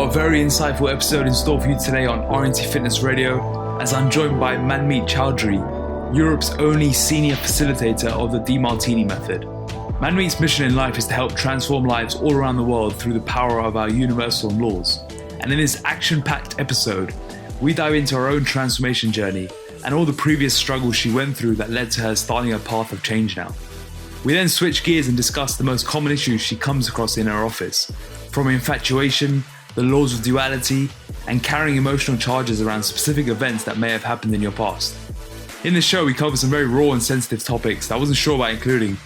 got a very insightful episode in store for you today on RNT Fitness Radio, as I'm joined by Manmeet Chowdhry, Europe's only senior facilitator of the Demartini method. Manmeet's mission in life is to help transform lives all around the world through the power of our universal laws. And in this action-packed episode, we dive into her own transformation journey and all the previous struggles she went through that led to her starting a path of change now. We then switch gears and discuss the most common issues she comes across in her office, from infatuation, the laws of duality, and carrying emotional charges around specific events that may have happened in your past. In this show, we cover some very raw and sensitive topics that I wasn't sure about including,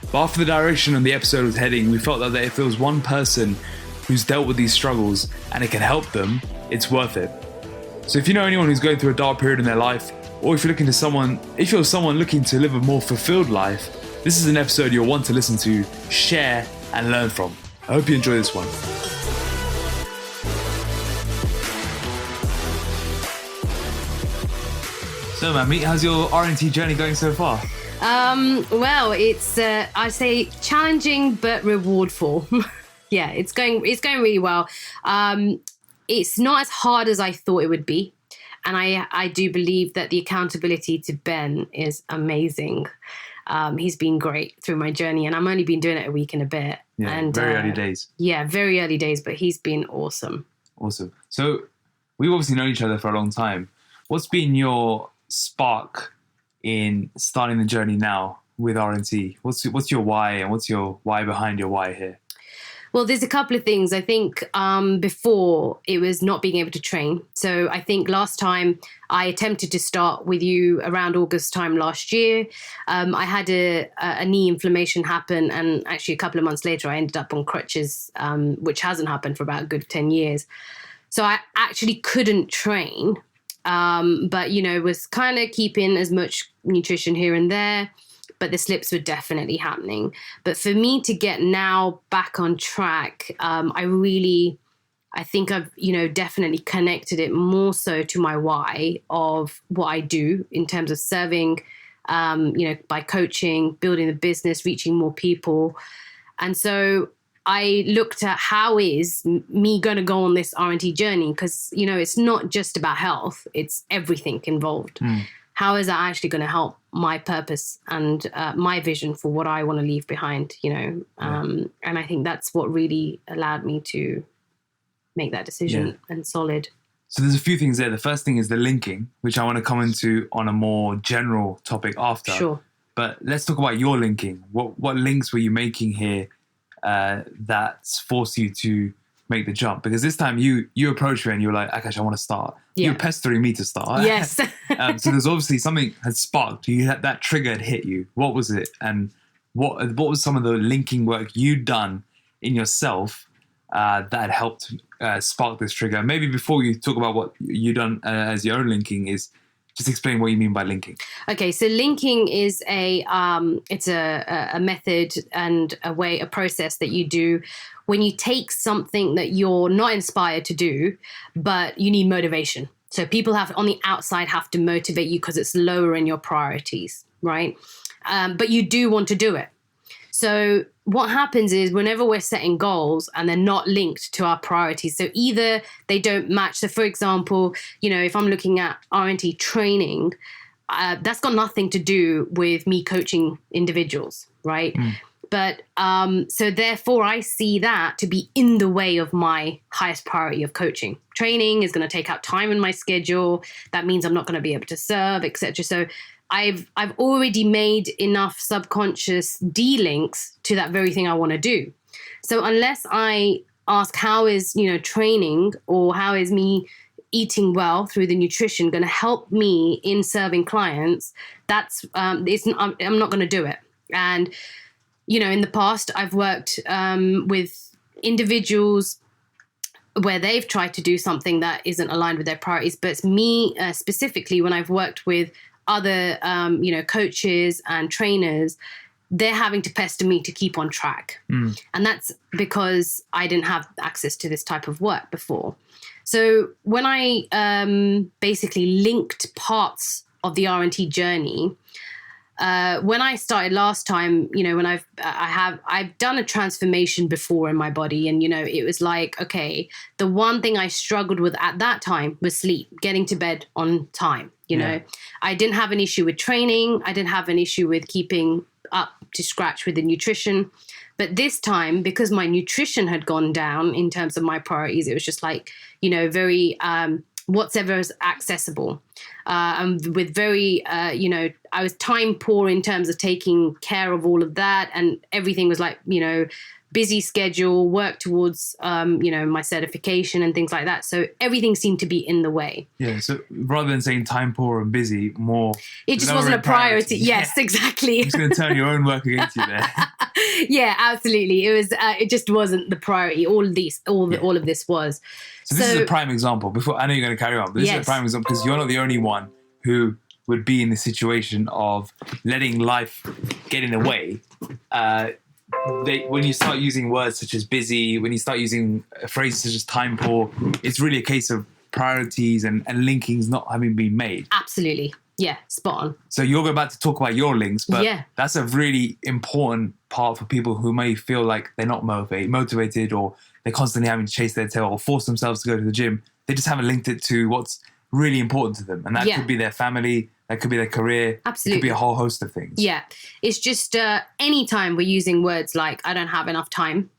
but after the direction of the episode was heading, we felt that if there was one person who's dealt with these struggles and it can help them, it's worth it. So if you know anyone who's going through a dark period in their life, or if you're someone looking to live a more fulfilled life, this is an episode you'll want to listen to, share, and learn from. I hope you enjoy this one. So, Manmeet, how's your RNT journey going so far? Well, it's I say challenging but rewardful. Yeah, it's going really well. It's not as hard as I thought it would be, and I do believe that the accountability to Ben is amazing. He's been great through my journey, and I've only been doing it a week and a bit. Yeah, and very early days. Yeah, very early days, but he's been awesome. Awesome. So we've obviously known each other for a long time. What's been your spark in starting the journey now with RNT? What's your why, and what's your why behind your why here? Well, there's a couple of things. I think before it was not being able to train. So I think last time I attempted to start with you around August time last year. I had a knee inflammation happen, and actually a couple of months later I ended up on crutches, which hasn't happened for about a good 10 years. So I actually couldn't train, but, was kind of keeping as much nutrition here and there. But the slips were definitely happening. But for me to get now back on track, I think I've, definitely connected it more so to my why of what I do in terms of serving, by coaching, building the business, reaching more people. And so I looked at how is me going to go on this R&T journey? Because, it's not just about health, it's everything involved. How is that actually going to help my purpose and my vision for what I want to leave behind, And I think that's what really allowed me to make that decision and solid. So there's a few things there. The first thing is the linking, which I want to come into on a more general topic after. Sure. But let's talk about your linking. What links were you making here that's forced you to make the jump? Because this time you approached me and you were like, Akash, I want to start. Yeah. You were pestering me to start. Yes. So there's obviously something had sparked. You had that trigger had hit you. What was it? And what was some of the linking work you'd done in yourself that had helped spark this trigger? Maybe before you talk about what you done as your own linking, is just explain what you mean by linking. Okay, so linking is a method and a process that you do when you take something that you're not inspired to do, but you need motivation. So people on the outside have to motivate you because it's lower in your priorities, right? But you do want to do it. So what happens is whenever we're setting goals and they're not linked to our priorities, so either they don't match. So for example, if I'm looking at R&T training, that's got nothing to do with me coaching individuals, right? But so therefore I see that to be in the way of my highest priority of coaching. Training is going to take out time in my schedule. That means I'm not going to be able to serve, etc. So I've already made enough subconscious de-links to that very thing I want to do. So unless I ask how is, training or how is me eating well through the nutrition going to help me in serving clients, I'm not going to do it. And, in the past, I've worked with individuals where they've tried to do something that isn't aligned with their priorities. But it's me specifically, when I've worked with other, coaches and trainers, they're having to pester me to keep on track. And that's because I didn't have access to this type of work before. So when I basically linked parts of the R&T journey, when I started last time, when I've done a transformation before in my body, and it was like, okay, the one thing I struggled with at that time was sleep, getting to bed on time. I didn't have an issue with training. I didn't have an issue with keeping up to scratch with the nutrition. But this time, because my nutrition had gone down in terms of my priorities, it was just like, very whatever is accessible. And with very, I was time poor in terms of taking care of all of that. And everything was like, busy schedule, work towards, my certification and things like that. So everything seemed to be in the way. Yeah. So rather than saying time poor and busy, more... It just wasn't a priority. Yes, exactly. You're just going to turn your own work against you there. Yeah, absolutely. It was. It just wasn't the priority. All of this was. So this is a prime example. Before I know you're going to carry on, but this is a prime example because you're not the only one who would be in the situation of letting life get in the way. When you start using words such as busy, when you start using phrases such as time poor, it's really a case of priorities and linkings not having been made. Absolutely. Yeah, spot on. So you're about to talk about your links, but that's a really important part for people who may feel like they're not motivated, or they're constantly having to chase their tail or force themselves to go to the gym. They just haven't linked it to what's really important to them. And that could be their family, that could be their career. Absolutely. It could be a whole host of things. Yeah. It's just anytime we're using words like, I don't have enough time,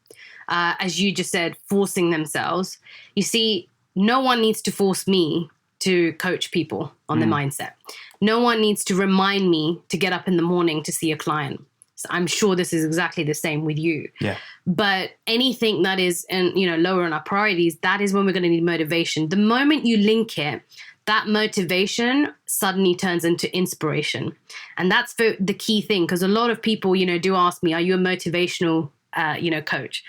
as you just said, forcing themselves. You see, no one needs to force me to coach people on the mindset. No one needs to remind me to get up in the morning to see a client. So I'm sure this is exactly the same with you. Yeah. But anything that is, lower in our priorities, that is when we're going to need motivation. The moment you link it, that motivation suddenly turns into inspiration. And that's the key thing, because a lot of people, do ask me, are you a motivational, coach?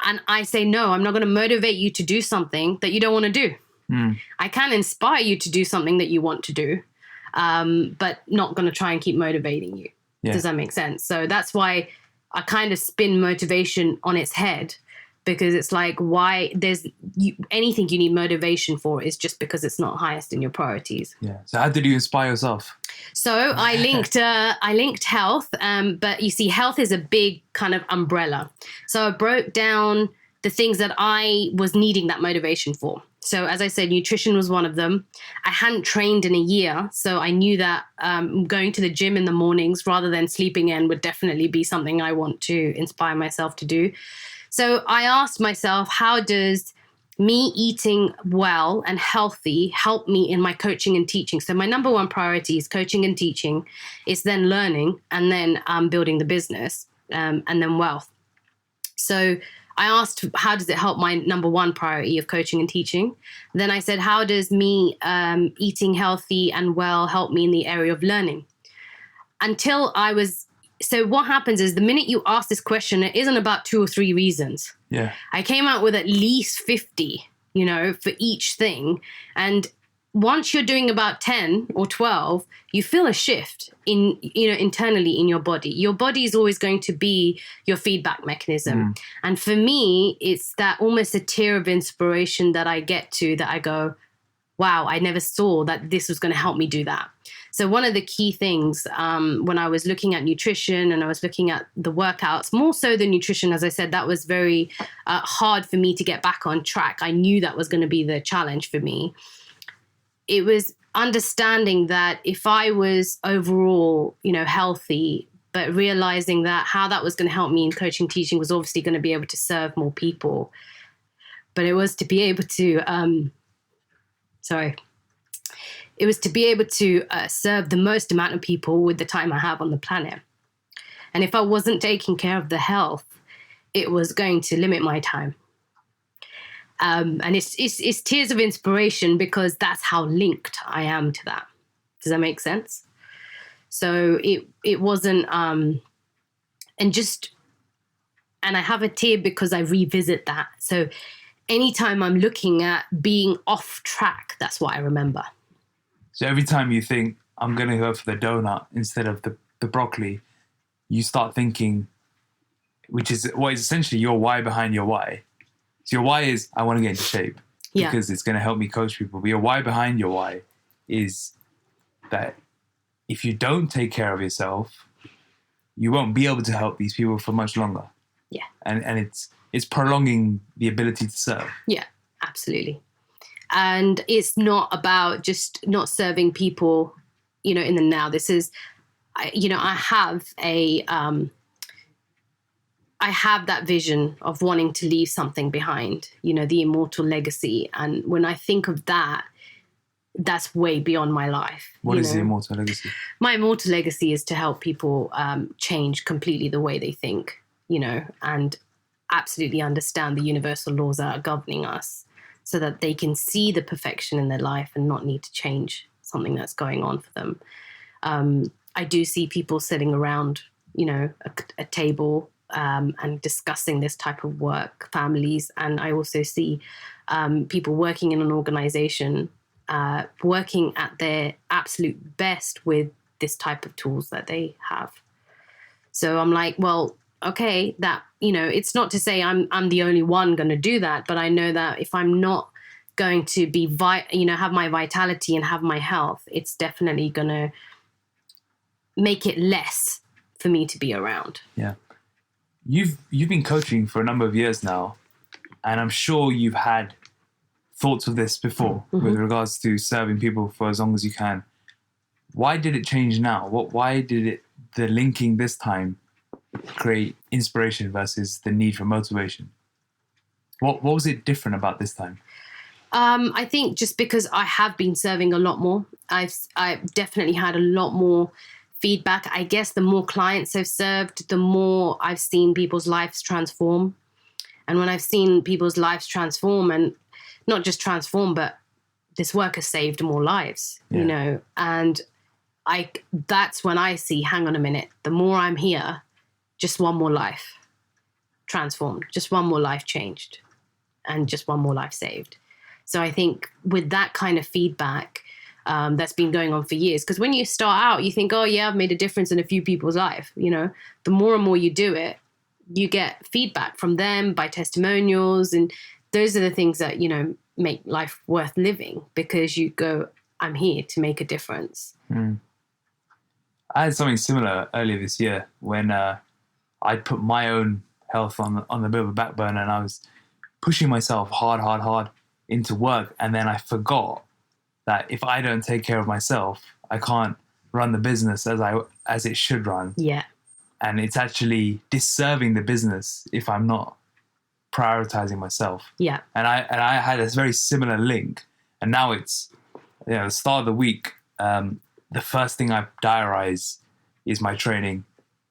And I say, no, I'm not going to motivate you to do something that you don't want to do. I can inspire you to do something that you want to do, but not going to try and keep motivating you. Yeah. Does that make sense? So that's why I kind of spin motivation on its head, because it's like, why anything you need motivation for is just because it's not highest in your priorities. Yeah. So how did you inspire yourself? So I linked health, but you see, health is a big kind of umbrella. So I broke down the things that I was needing that motivation for. So as I said, nutrition was one of them. I hadn't trained in a year, so I knew that going to the gym in the mornings rather than sleeping in would definitely be something I want to inspire myself to do. So I asked myself, how does me eating well and healthy help me in my coaching and teaching? So my number one priority is coaching and teaching. It's then learning, and then building the business, and then wealth. So I asked, how does it help my number one priority of coaching and teaching? Then I said, how does me eating healthy and well help me in the area of learning? So what happens is, the minute you ask this question, it isn't about 2 or 3 reasons. Yeah. I came out with at least 50, for each thing. And once you're doing about 10 or 12, you feel a shift internally in your body. Your body is always going to be your feedback mechanism. And for me, it's that almost a tear of inspiration that I get to, that I go, wow, I never saw that this was going to help me do that. So one of the key things when I was looking at nutrition and I was looking at the workouts, more so than nutrition, as I said, that was very hard for me to get back on track. I knew that was going to be the challenge for me. It was understanding that if I was overall, healthy, but realizing that how that was going to help me in coaching, teaching was obviously going to be able to serve more people. But it was to be able to, it was to be able to serve the most amount of people with the time I have on the planet. And if I wasn't taking care of the health, it was going to limit my time. And it's tears of inspiration, because that's how linked I am to that. Does that make sense? So it wasn't, and I have a tear because I revisit that. So anytime I'm looking at being off track, that's what I remember. So every time you think, I'm going to go for the donut instead of the broccoli, you start thinking, which is what is essentially your why behind your why. So your why is, I want to get into shape because it's going to help me coach people. But your why behind your why is that, if you don't take care of yourself, you won't be able to help these people for much longer. Yeah. And it's prolonging the ability to serve. Yeah, absolutely. And it's not about just not serving people, in the now. This is, I have that vision of wanting to leave something behind, the immortal legacy. And when I think of that, that's way beyond my life. What is the immortal legacy? My immortal legacy is to help people change completely the way they think, and absolutely understand the universal laws that are governing us so that they can see the perfection in their life and not need to change something that's going on for them. I do see people sitting around, a table and discussing this type of work, families. And I also see people working in an organization, working at their absolute best with this type of tools that they have. So I'm like, well, okay, that, it's not to say I'm the only one going to do that, but I know that if I'm not going to be, have my vitality and have my health, it's definitely going to make it less for me to be around. Yeah. You've been coaching for a number of years now, and I'm sure you've had thoughts of this before with regards to serving people for as long as you can. Why did it change now? Why did the linking this time create inspiration versus the need for motivation? What was it different about this time? I think just because I have been serving a lot more. I've definitely had a lot more feedback. I guess the more clients I've served, the more I've seen people's lives transform. And when I've seen people's lives transform, and not just transform, but this work has saved more lives, and that's when I see, hang on a minute, the more I'm here, just one more life transformed, just one more life changed, and just one more life saved. So I think with that kind of feedback, that's been going on for years. Because when you start out, you think, oh, yeah, I've made a difference in a few people's life. The more and more you do it, you get feedback from them by testimonials. And those are the things that, make life worth living, because you go, I'm here to make a difference. I had something similar earlier this year when I put my own health on the bit of a back burner, and I was pushing myself hard into work. And then I forgot that if I don't take care of myself, I can't run the business as it should run. Yeah. And it's actually disserving the business if I'm not prioritizing myself. Yeah. And I had a very similar link. And now it's, the start of the week, the first thing I diarize is my training,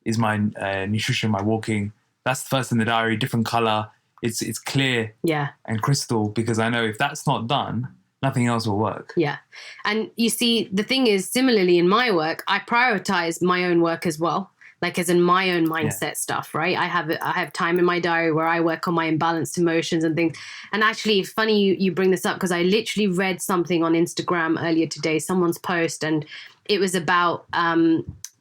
is my nutrition, my walking. That's the first in the diary, different color. It's clear and crystal, because I know if that's not done, nothing else will work. Yeah. And you see, the thing is, similarly in my work, I prioritize my own work as well. Like as in my own mindset stuff, right? I have time in my diary where I work on my imbalanced emotions and things. And actually, it's funny you bring this up, because I literally read something on Instagram earlier today, someone's post, and it was about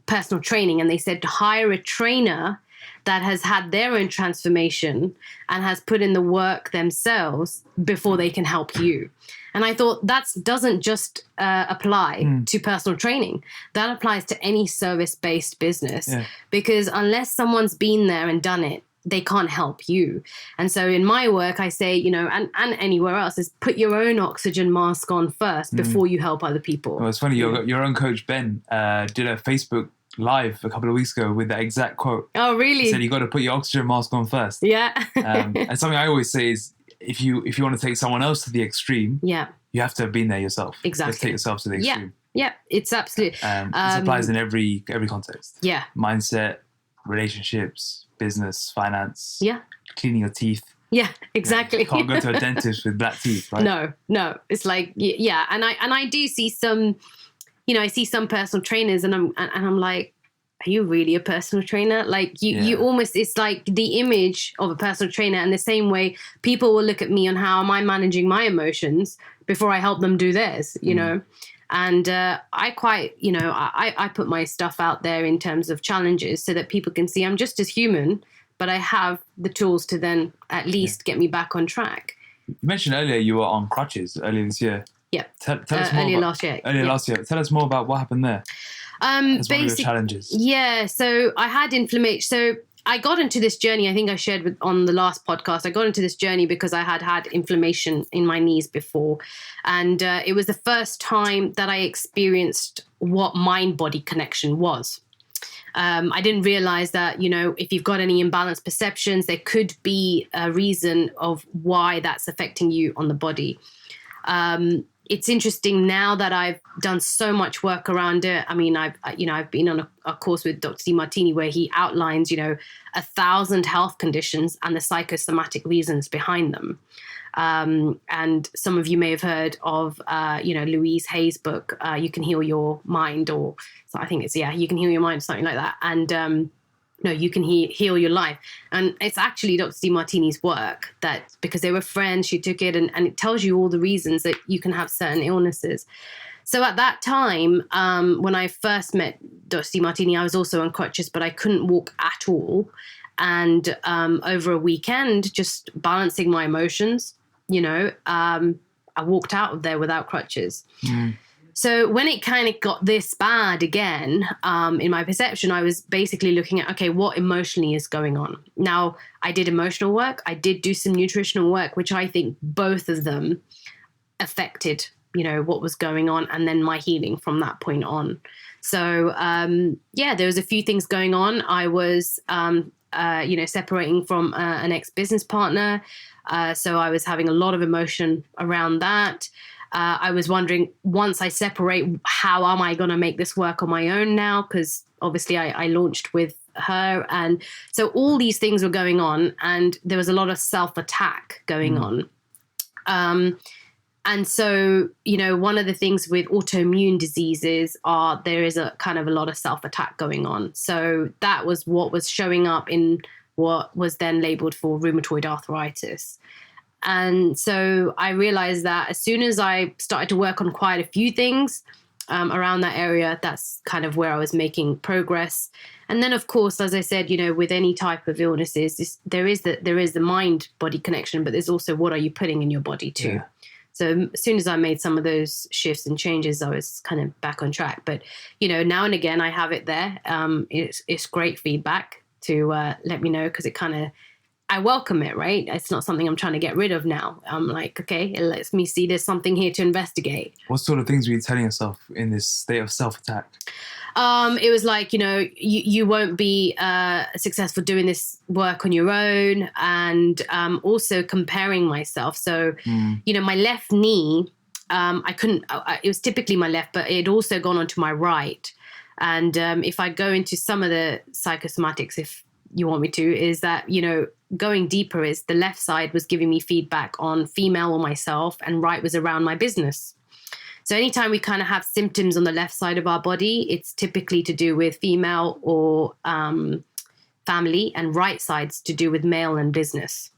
personal training. And they said to hire a trainer that has had their own transformation and has put in the work themselves before they can help you. And I thought that doesn't just apply to personal training. That applies to any service-based business, because unless someone's been there and done it, they can't help you. And so in my work, I say, and anywhere else, is put your own oxygen mask on first before you help other people. Well, it's funny, your own coach, Ben, did a Facebook Live a couple of weeks ago with that exact quote. Oh, really? He said you got to put your oxygen mask on first. Yeah. And something I always say is, if you want to take someone else to the extreme, you have to have been there yourself. Exactly. Let's take yourself to the extreme. Yeah, it's absolutely. This applies in every context. Yeah. Mindset, relationships, business, finance. Yeah. Cleaning your teeth. Yeah, exactly. You can't go to a dentist with black teeth, right? No. It's like, and I do see some. I see some personal trainers, and I'm like, are you really a personal trainer? Like you almost, it's like the image of a personal trainer. And the same way people will look at me on how am I managing my emotions before I help them do theirs, you know? And I quite, I put my stuff out there in terms of challenges so that people can see I'm just as human, but I have the tools to then at least get me back on track. You mentioned earlier you were on crutches earlier this year. Yeah. Tell us more earlier about, last year. Earlier last year. Tell us more about what happened there. As one of your challenges. Yeah. So I had inflammation. So I got into this journey, I think I shared on the last podcast, I got into this journey because I had inflammation in my knees before. And it was the first time that I experienced what mind-body connection was. I didn't realize that, if you've got any imbalanced perceptions, there could be a reason of why that's affecting you on the body. It's interesting now that I've done so much work around it. I mean, I've been on a course with Dr. Demartini where he outlines, 1,000 health conditions and the psychosomatic reasons behind them. And some of you may have heard of, Louise Hay's book, You Can Heal Your Mind, or so I think it's, You Can Heal Your Mind, something like that. And no, you can heal your life. And it's actually Dr. Demartini's work that, because they were friends, she took it and it tells you all the reasons that you can have certain illnesses. So at that time, when I first met Dr. Demartini, I was also on crutches, but I couldn't walk at all. And over a weekend, just balancing my emotions, I walked out of there without crutches. Mm. So when it kind of got this bad again, in my perception, I was basically looking at, okay, what emotionally is going on? Now, I did emotional work. I did do some nutritional work, which I think both of them affected, what was going on, and then my healing from that point on. So, there was a few things going on. I was, separating from an ex-business partner. So I was having a lot of emotion around that. I was wondering, once I separate, how am I going to make this work on my own now? Because obviously I launched with her. And so all these things were going on, and there was a lot of self-attack going on. And so, one of the things with autoimmune diseases there is a kind of a lot of self-attack going on. So that was what was showing up in what was then labeled for rheumatoid arthritis. And so I realized that as soon as I started to work on quite a few things around that area, that's kind of where I was making progress. And then, of course, as I said, with any type of illnesses, there is the mind-body connection, but there's also what are you putting in your body too. Yeah. So as soon as I made some of those shifts and changes, I was kind of back on track. But, now and again, I have it there. It's great feedback to let me know, because it kind of, I welcome it, right? It's not something I'm trying to get rid of now. I'm like, okay, it lets me see there's something here to investigate. What sort of things were you telling yourself in this state of self-attack? It was like, you won't be successful doing this work on your own, and also comparing myself. So, my left knee, I couldn't, it was typically my left, but it had also gone onto my right. And if I go into some of the psychosomatics, if you want me to, is that, going deeper is the left side was giving me feedback on female or myself, and right was around my business. So anytime we kind of have symptoms on the left side of our body, it's typically to do with female or family, and right side's to do with male and business.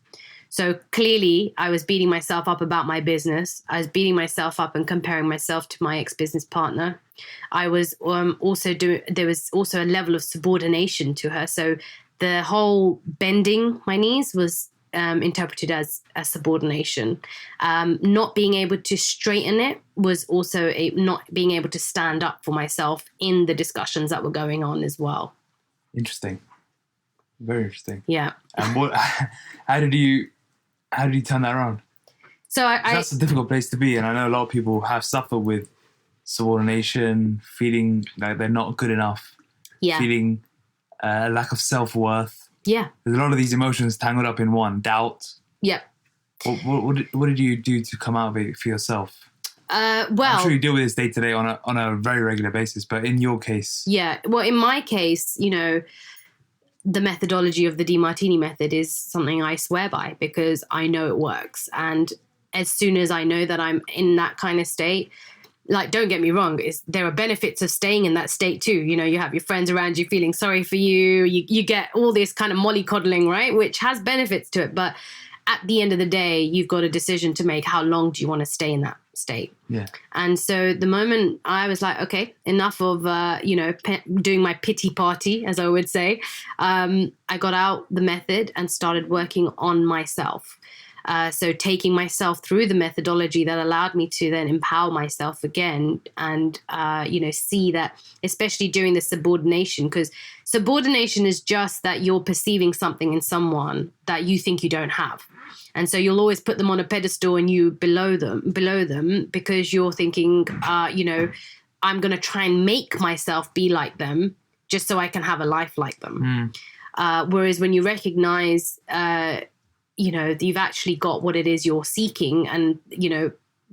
So clearly I was beating myself up about my business. I was beating myself up and comparing myself to my ex-business partner. I was there was also a level of subordination to her. So the whole bending my knees was interpreted as a subordination. Not being able to straighten it was also not being able to stand up for myself in the discussions that were going on as well. Interesting. Very interesting. Yeah. And how did you turn that around? So that's a difficult place to be. And I know a lot of people have suffered with subordination, feeling like they're not good enough, feeling a lack of self-worth. Yeah. There's a lot of these emotions tangled up in one. Doubt. Yeah. What did you do to come out of it for yourself? I'm sure you deal with this day to day on a very regular basis, but in your case. Yeah. Well, in my case, the methodology of the Demartini method is something I swear by, because I know it works. And as soon as I know that I'm in that kind of state, like, don't get me wrong, there are benefits of staying in that state too. You have your friends around you feeling sorry for you. You get all this kind of mollycoddling, right? Which has benefits to it. But at the end of the day, you've got a decision to make. How long do you want to stay in that state? Yeah. And so the moment I was like, okay, enough of, doing my pity party, as I would say, I got out the method and started working on myself. So taking myself through the methodology that allowed me to then empower myself again and, see that, especially during the subordination, because subordination is just that you're perceiving something in someone that you think you don't have. And so you'll always put them on a pedestal and you below them because you're thinking, I'm going to try and make myself be like them just so I can have a life like them. Whereas when you recognize, you've actually got what it is you're seeking and,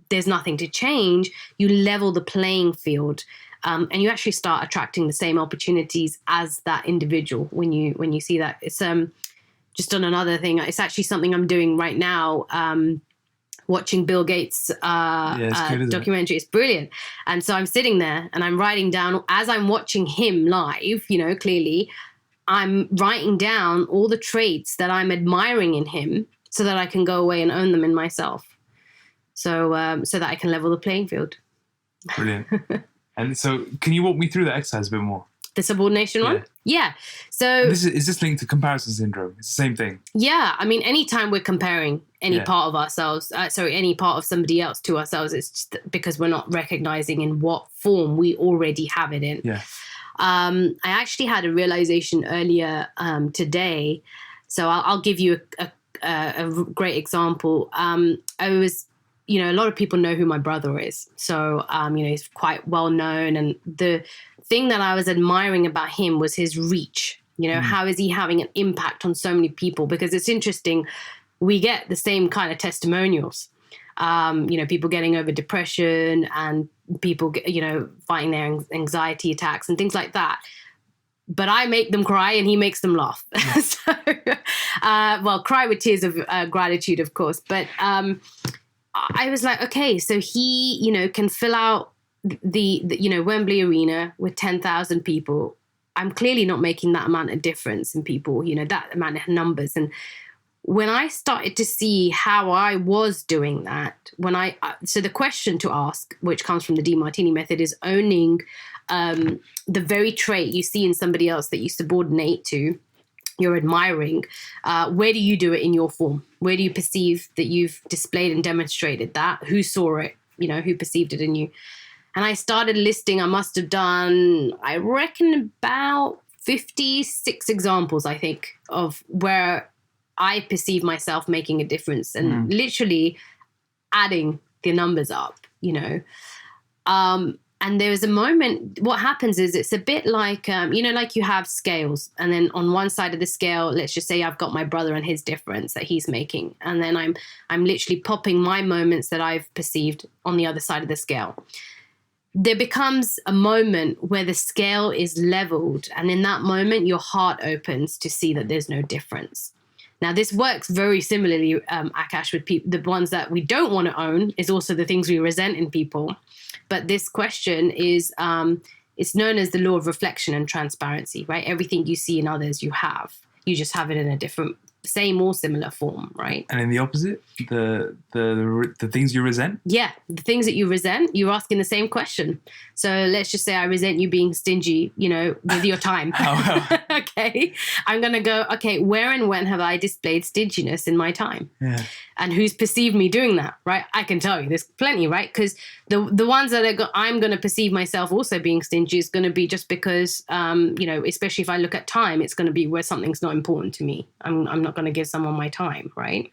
there's nothing to change, you level the playing field and you actually start attracting the same opportunities as that individual when you see that. It's just on another thing. It's actually something I'm doing right now, watching Bill Gates' documentary. It's brilliant. And so I'm sitting there and I'm writing down, as I'm watching him live, clearly, I'm writing down all the traits that I'm admiring in him so that I can go away and own them in myself. So that I can level the playing field. Brilliant. And so can you walk me through that exercise a bit more? The subordination one? Yeah. So is this linked to comparison syndrome? It's the same thing. Yeah. I mean, anytime we're comparing any part of ourselves, any part of somebody else to ourselves, it's just because we're not recognizing in what form we already have it in. Yeah. I actually had a realization earlier today. So I'll give you a great example. I was, a lot of people know who my brother is. So, he's quite well known. And the thing that I was admiring about him was his reach. How is he having an impact on so many people? Because it's interesting. We get the same kind of testimonials. People getting over depression and people, fighting their anxiety attacks and things like that. But I make them cry and he makes them laugh. So, cry with tears of gratitude, of course. But I was like, okay, so he, can fill out the Wembley Arena with 10,000 people. I'm clearly not making that amount of difference in people, that amount of numbers. And when I started to see how I was doing that, so the question to ask, which comes from the Demartini method, is owning the very trait you see in somebody else that you subordinate to, you're admiring. Where do you do it in your form? Where do you perceive that you've displayed and demonstrated that? Who saw it? Who perceived it in you? And I started listing, I must have done, I reckon about 56 examples, I think, of where I perceive myself making a difference and literally adding the numbers up, and there was a moment, what happens is it's a bit like, like you have scales. And then on one side of the scale, let's just say I've got my brother and his difference that he's making. And then I'm literally popping my moments that I've perceived on the other side of the scale. There becomes a moment where the scale is leveled. And in that moment, your heart opens to see that there's no difference. Now, this works very similarly, Akash, with people. The ones that we don't want to own is also the things we resent in people. But this question is, it's known as the law of reflection and transparency, right? Everything you see in others, you have. You just have it in a different, same or similar form, right? And in the opposite, the things you resent? Yeah, the things that you resent, you're asking the same question. So let's just say I resent you being stingy, with your time. Okay. I'm going to go, okay, where and when have I displayed stinginess in my time? Yeah. And who's perceived me doing that, right? I can tell you there's plenty, right? Because the ones that I'm going to perceive myself also being stingy is going to be just because, especially if I look at time, it's going to be where something's not important to me. I'm not going to give someone my time, right?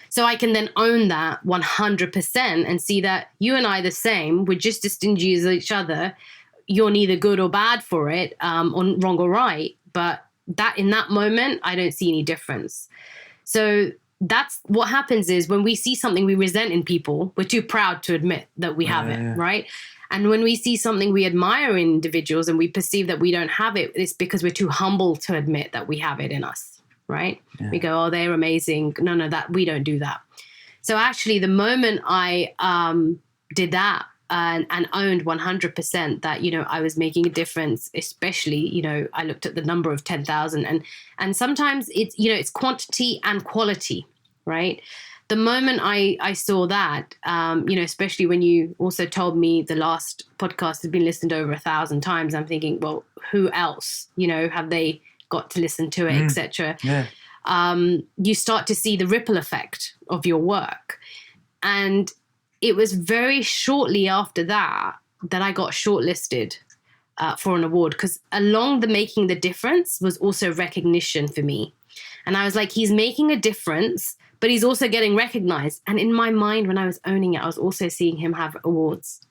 So I can then own that 100% and see that you and I are the same. We're just as stingy as each other. You're neither good or bad for it, or wrong or right. But that in that moment, I don't see any difference. So that's what happens is when we see something we resent in people, we're too proud to admit that we have it, right? And when we see something we admire in individuals and we perceive that we don't have it, it's because we're too humble to admit that we have it in us, right? Yeah. We go, oh, they're amazing. No, that we don't do that. So actually the moment I did that and owned 100% that, I was making a difference, especially, I looked at the number of 10,000 and sometimes it's, it's quantity and quality, right? The moment I saw that, especially when you also told me the last podcast had been listened over 1,000 times, I'm thinking, well, who else, have they got to listen to it, etc. Yeah. you start to see the ripple effect of your work. And it was very shortly after that I got shortlisted for an award, because along the making the difference was also recognition for me. And I was like, he's making a difference, but he's also getting recognized. And in my mind, when I was owning it, I was also seeing him have awards.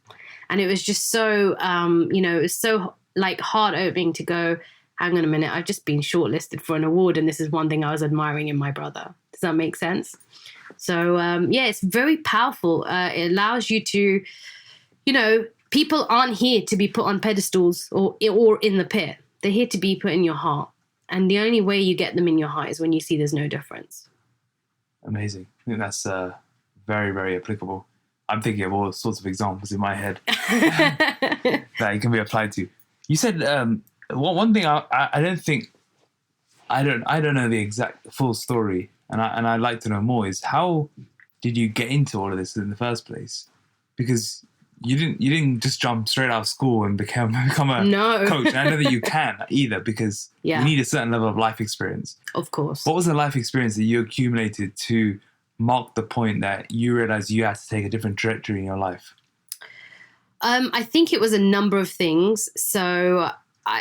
And it was just so, it was so like heart opening to go, hang on a minute, I've just been shortlisted for an award. And this is one thing I was admiring in my brother. Does that make sense? So, it's very powerful. It allows you to, people aren't here to be put on pedestals or in the pit. They're here to be put in your heart. And the only way you get them in your heart is when you see there's no difference. Amazing. I think that's very, very applicable. I'm thinking of all sorts of examples in my head that it can be applied to. You said one thing I don't think, I don't know the exact full story, and I'd like to know more, is how did you get into all of this in the first place? Because you didn't just jump straight out of school and become a coach. And I know that you can either, because you need a certain level of life experience. Of course. What was the life experience that you accumulated to mark the point that you realized you had to take a different trajectory in your life? I think it was a number of things. So,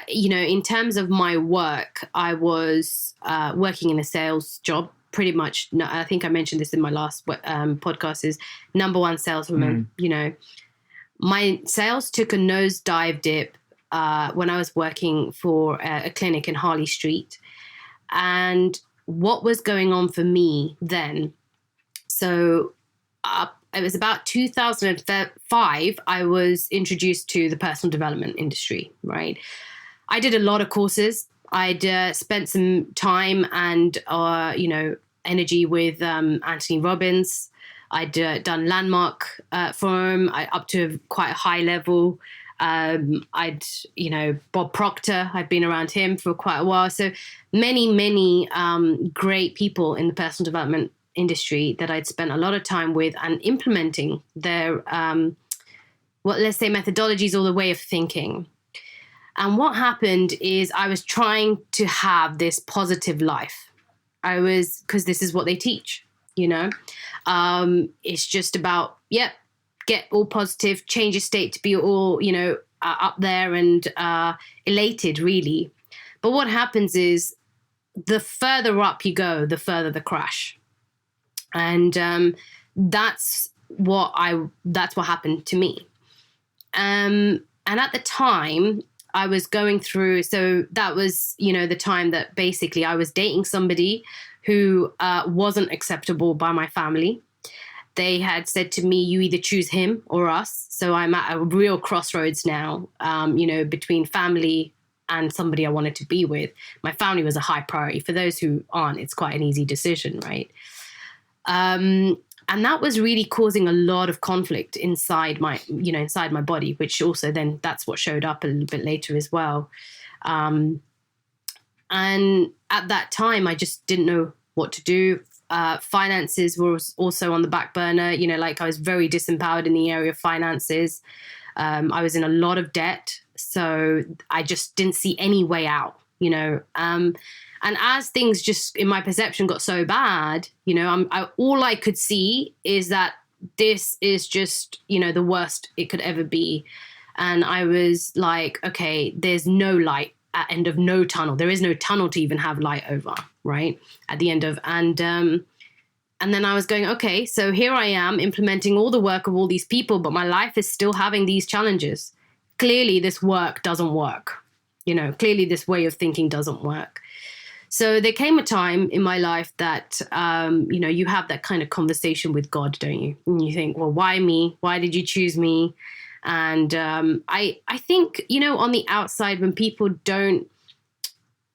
in terms of my work, I was working in a sales job. Pretty much, I think I mentioned this in my last podcast, is number one saleswoman. My sales took a nosedive dip when I was working for a clinic in Harley Street. And what was going on for me then? So it was about 2005, I was introduced to the personal development industry, right? I did a lot of courses. I'd spent some time and, energy with Anthony Robbins. I'd done Landmark for him up to quite a high level. Bob Proctor, I'd been around him for quite a while. So many great people in the personal development industry that I'd spent a lot of time with and implementing their, let's say methodologies or the way of thinking. And what happened is I was trying to have this positive life. Because this is what they teach, it's just about, get all positive, change your state to be all, up there and elated, really. But what happens is the further up you go, the further the crash. And that's what happened to me. And at the time I was going through, so that was, the time that basically I was dating somebody who wasn't acceptable by my family. They had said to me, you either choose him or us. So I'm at a real crossroads now, between family and somebody I wanted to be with. My family was a high priority. For those who aren't, it's quite an easy decision, right? And that was really causing a lot of conflict inside my body, which also then that's what showed up a little bit later as well. And at that time, I just didn't know what to do. Finances were also on the back burner. I was very disempowered in the area of finances. I was in a lot of debt. So I just didn't see any way out, And as things just in my perception got so bad, all I could see is that this is just, the worst it could ever be. And I was like, okay, there's no light at end of no tunnel. There is no tunnel to even have light over, right? At the end of, and then I was going, okay, so here I am implementing all the work of all these people, but my life is still having these challenges. Clearly this work doesn't work. Clearly this way of thinking doesn't work. So there came a time in my life that, you have that kind of conversation with God, don't you? And you think, well, why me? Why did you choose me? And I think, on the outside, when people don't,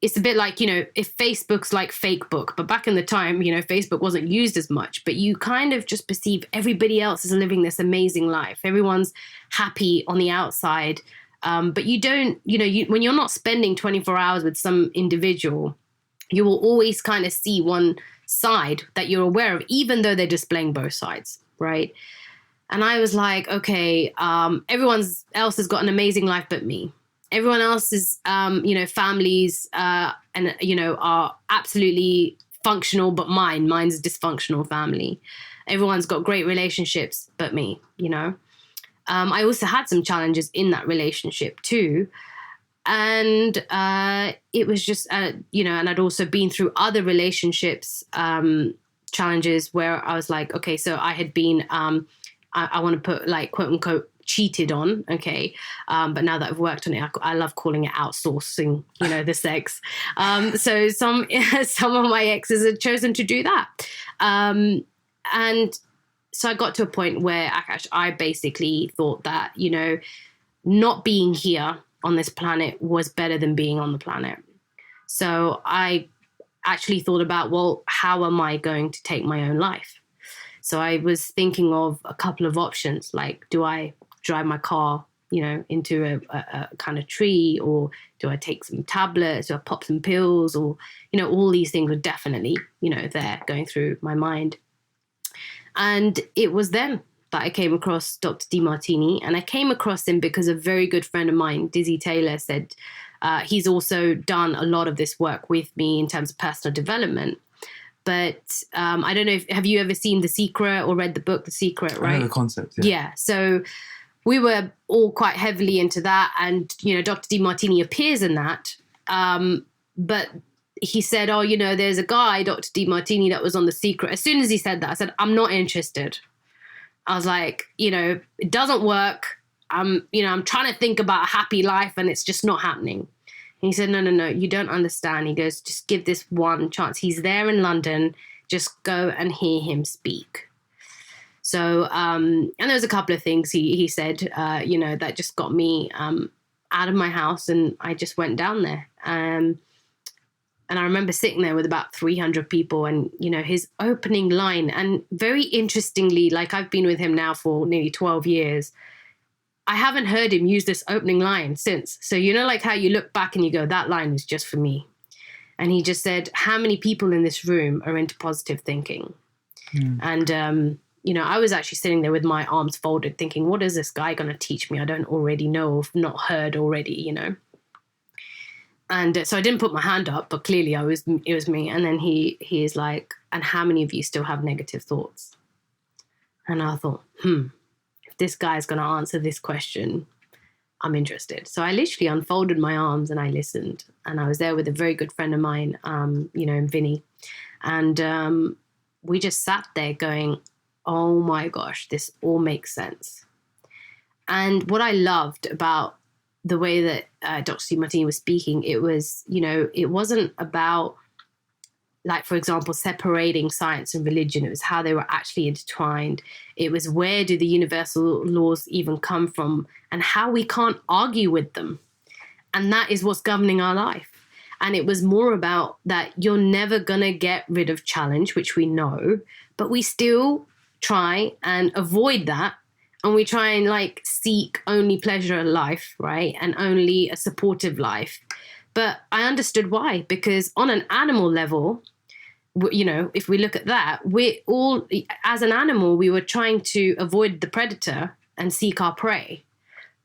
it's a bit like, if Facebook's like fake book, but back in the time, Facebook wasn't used as much, but you kind of just perceive everybody else is living this amazing life. Everyone's happy on the outside. But you don't, when you're not spending 24 hours with some individual, you will always kind of see one side that you're aware of, even though they're displaying both sides, right? And I was like, okay, everyone else has got an amazing life but me. Everyone else's, families, are absolutely functional, but mine's a dysfunctional family. Everyone's got great relationships, but me, I also had some challenges in that relationship too. And it was just, and I'd also been through other relationships, challenges where I was like, okay, so I had been, I want to put like, quote unquote, cheated on. Okay. But now that I've worked on it, I love calling it outsourcing, the sex. So some of my exes had chosen to do that. And so I got to a point where I basically thought that, not being here on this planet was better than being on the planet. So I actually thought about, well, how am I going to take my own life? So I was thinking of a couple of options, like, do I drive my car, into a kind of tree, or do I take some tablets, or pop some pills, or, all these things were definitely, there going through my mind. And it was then that I came across Dr. Demartini, and I came across him because a very good friend of mine, Dizzy Taylor, said he's also done a lot of this work with me in terms of personal development. But I don't know, have you ever seen The Secret or read the book The Secret, right? I know the concept, yeah. Yeah, so we were all quite heavily into that, and, Dr. Demartini appears in that. But he said, there's a guy, Dr. Demartini, that was on The Secret. As soon as he said that, I said, I'm not interested. I was like, it doesn't work. I'm trying to think about a happy life and it's just not happening. And he said, no, you don't understand. He goes, just give this one chance. He's there in London. Just go and hear him speak. So, and there was a couple of things he said, that just got me out of my house, and I just went down there. And I remember sitting there with about 300 people, and, his opening line, and very interestingly, like I've been with him now for nearly 12 years, I haven't heard him use this opening line since. So, like how you look back and you go, that line was just for me. And he just said, how many people in this room are into positive thinking? And, I was actually sitting there with my arms folded thinking, what is this guy going to teach me I don't already know, or not heard already, And so I didn't put my hand up, but clearly it was me. And then he is like, and how many of you still have negative thoughts? And I thought, if this guy's going to answer this question, I'm interested. So I literally unfolded my arms and I listened. And I was there with a very good friend of mine, Vinny. And we just sat there going, oh my gosh, this all makes sense. And what I loved about the way that Dr. Demartini was speaking, it was, it wasn't about, like, for example, separating science and religion. It was how they were actually intertwined. It was, where do the universal laws even come from, and how we can't argue with them. And that is what's governing our life. And it was more about that you're never going to get rid of challenge, which we know, but we still try and avoid that. And we try and seek only pleasure in life, right? And only a supportive life. But I understood why, because on an animal level, if we look at that, we're all, as an animal, we were trying to avoid the predator and seek our prey.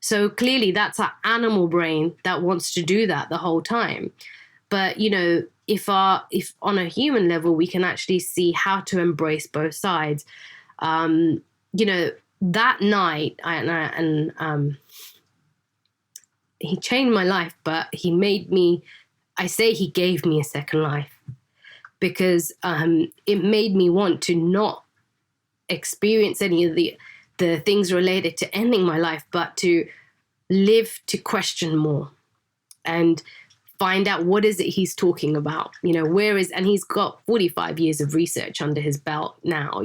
So clearly that's our animal brain that wants to do that the whole time. But, if on a human level, we can actually see how to embrace both sides, that night, he changed my life, but he made me, he gave me a second life, because it made me want to not experience any of the things related to ending my life, but to live to question more and find out what is it he's talking about, and he's got 45 years of research under his belt now,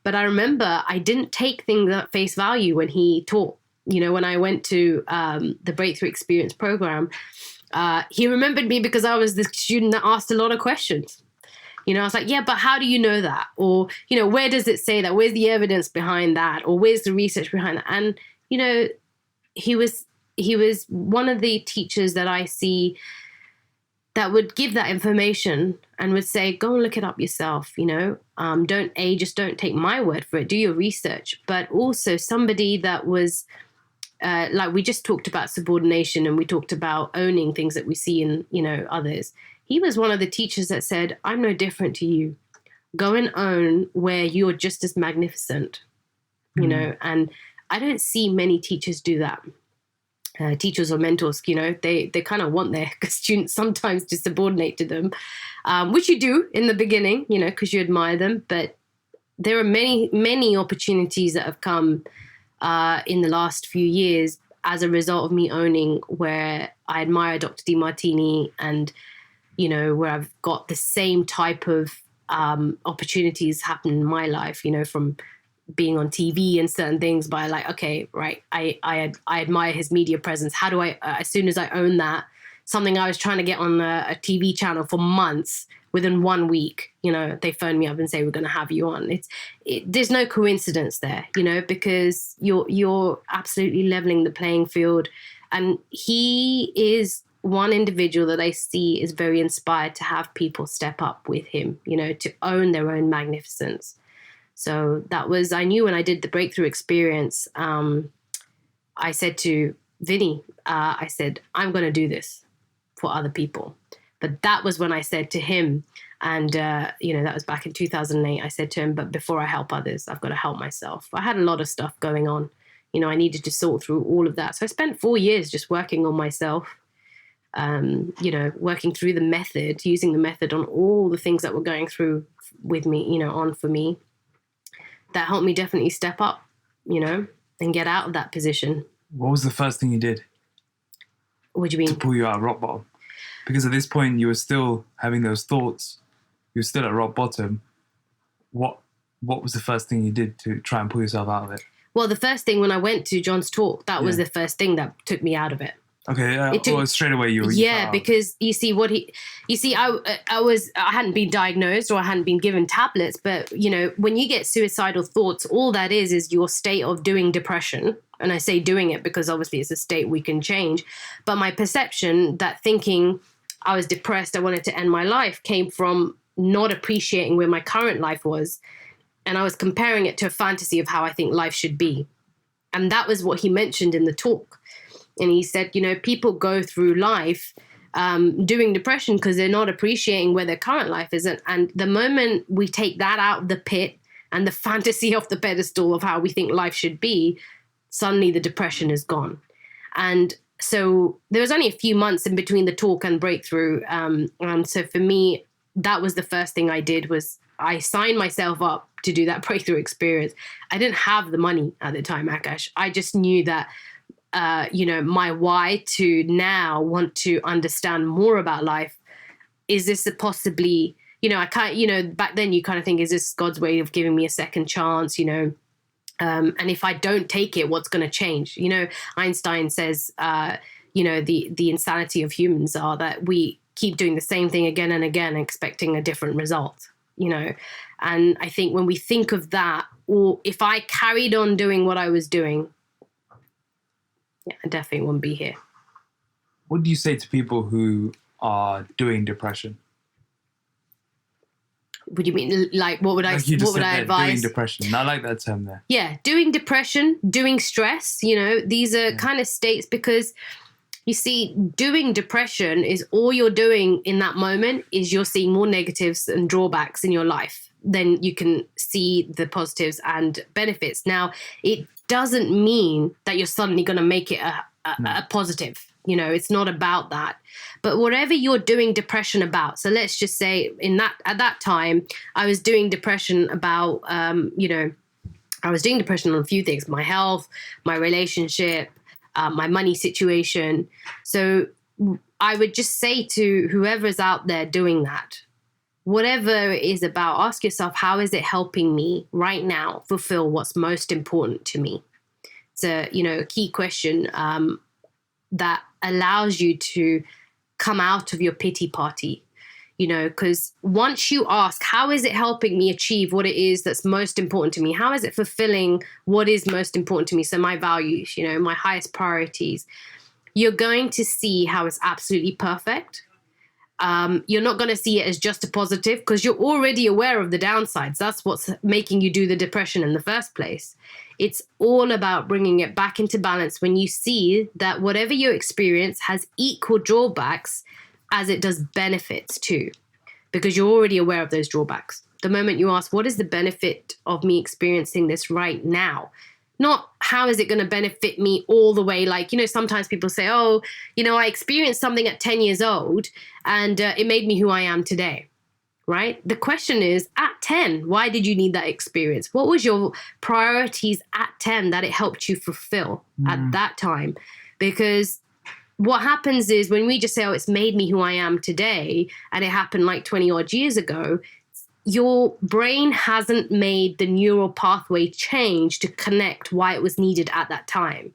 But I remember I didn't take things at face value when he taught. When I went to the Breakthrough Experience program, he remembered me because I was the student that asked a lot of questions. I was like, yeah, but how do you know that? Or, where does it say that? Where's the evidence behind that? Or where's the research behind that? And, he was one of the teachers that I see that would give that information and would say, go and look it up yourself, just don't take my word for it, do your research. But also somebody that was, we just talked about subordination, and we talked about owning things that we see in, others. he was one of the teachers that said, I'm no different to you. Go and own where you're just as magnificent, you know, and I don't see many teachers do that. Teachers or mentors, you know, they kind of want their students sometimes to subordinate to them, which you do in the beginning, you know, because you admire them. But there are many opportunities that have come in the last few years as a result of me owning where I admire Dr. Demartini and, you know, where I've got the same type of opportunities happen in my life, you know, from being on TV and certain things by like, okay, right, I admire his media presence. How do I, as soon as I own that, something I was trying to get on a TV channel for months, within 1 week, you know, they phone me up and say, we're going to have you on. There's no coincidence there, you know, because you're absolutely leveling the playing field. And he is one individual that I see is very inspired to have people step up with him, you know, to own their own magnificence. So that was, I knew when I did the breakthrough experience, I said to Vinny, I said, I'm going to do this for other people. But that was when I said to him, and, you know, that was back in 2008, I said to him, but before I help others, I've got to help myself. I had a lot of stuff going on. You know, I needed to sort through all of that. So I spent 4 years just working on myself, you know, working through the method, using the method on all the things that were going through with me, you know, on for me. That helped me definitely step up, you know, and get out of that position. What was the first thing you did? What do you mean? To pull you out of rock bottom? Because at this point you were still having those thoughts. You were still at rock bottom. What was the first thing you did to try and pull yourself out of it? Well, the first thing when I went to John's talk, that was the first thing that took me out of it. Okay, well, straight away you were... Yeah, because you see I hadn't been diagnosed or I hadn't been given tablets, but, you know, when you get suicidal thoughts, all that is your state of doing depression. And I say doing it because obviously it's a state we can change. But my perception that thinking I was depressed, I wanted to end my life, came from not appreciating where my current life was. And I was comparing it to a fantasy of how I think life should be. And that was what he mentioned in the talk. And he said, you know, people go through life doing depression because they're not appreciating where their current life is. And the moment we take that out of the pit and the fantasy off the pedestal of how we think life should be, suddenly the depression is gone. And so there was only a few months in between the talk and breakthrough. And so for me, that was the first thing I did was I signed myself up to do that breakthrough experience. I didn't have the money at the time, Akash. I just knew that, you know, my why to now want to understand more about life. Is this possibly, you know, I can't, you know, back then you kind of think, is this God's way of giving me a second chance, you know? And if I don't take it, what's going to change? You know, Einstein says, you know, the insanity of humans are that we keep doing the same thing again and again, expecting a different result, you know? And I think when we think of that, or if I carried on doing what I was doing, yeah, I definitely wouldn't be here. What do you say to people who are doing depression? What do you mean? Like, what would I advise? Doing depression. I like that term there. Yeah, doing depression, doing stress, you know, these are kind of states because you see, doing depression is all you're doing in that moment is you're seeing more negatives and drawbacks in your life than you can see the positives and benefits. Now, it doesn't mean that you're suddenly going to make it a positive. You know, it's not about that. But whatever you're doing depression about, so let's just say at that time, I was doing depression about, you know, I was doing depression on a few things, my health, my relationship, my money situation. So I would just say to whoever's out there doing that, whatever it is about, ask yourself, how is it helping me right now fulfill what's most important to me? It's a, you know, key question that allows you to come out of your pity party, you know, because once you ask, how is it helping me achieve what it is that's most important to me? How is it fulfilling what is most important to me? So my values, you know, my highest priorities, you're going to see how it's absolutely perfect. You're not going to see it as just a positive because you're already aware of the downsides. That's what's making you do the depression in the first place. It's all about bringing it back into balance when you see that whatever you experience has equal drawbacks as it does benefits too, because you're already aware of those drawbacks. The moment you ask, what is the benefit of me experiencing this right now? Not how is it going to benefit me all the way? Like, sometimes people say, oh, I experienced something at 10 years old and it made me who I am today, right? The question is, at 10, why did you need that experience? What was your priorities at 10 that it helped you fulfill at that time? Because what happens is when we just say, oh, it's made me who I am today, and it happened like 20 odd years ago, your brain hasn't made the neural pathway change to connect why it was needed at that time.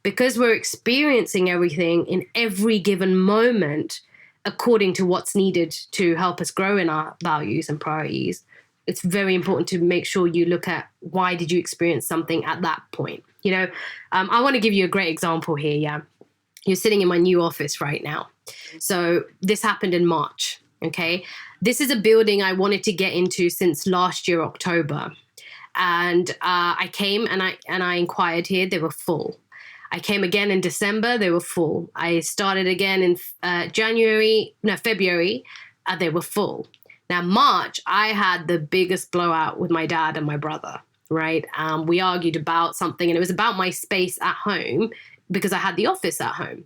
Because we're experiencing everything in every given moment according to what's needed to help us grow in our values and priorities, it's very important to make sure you look at why did you experience something at that point. I want to give you a great example here, yeah. You're sitting in my new office right now. So this happened in March. Okay, this is a building I wanted to get into since last year, October. And I came and I inquired here. They were full. I came again in December. They were full. I started again in February. They were full. Now, March, I had the biggest blowout with my dad and my brother, right? We argued about something, and it was about my space at home because I had the office at home.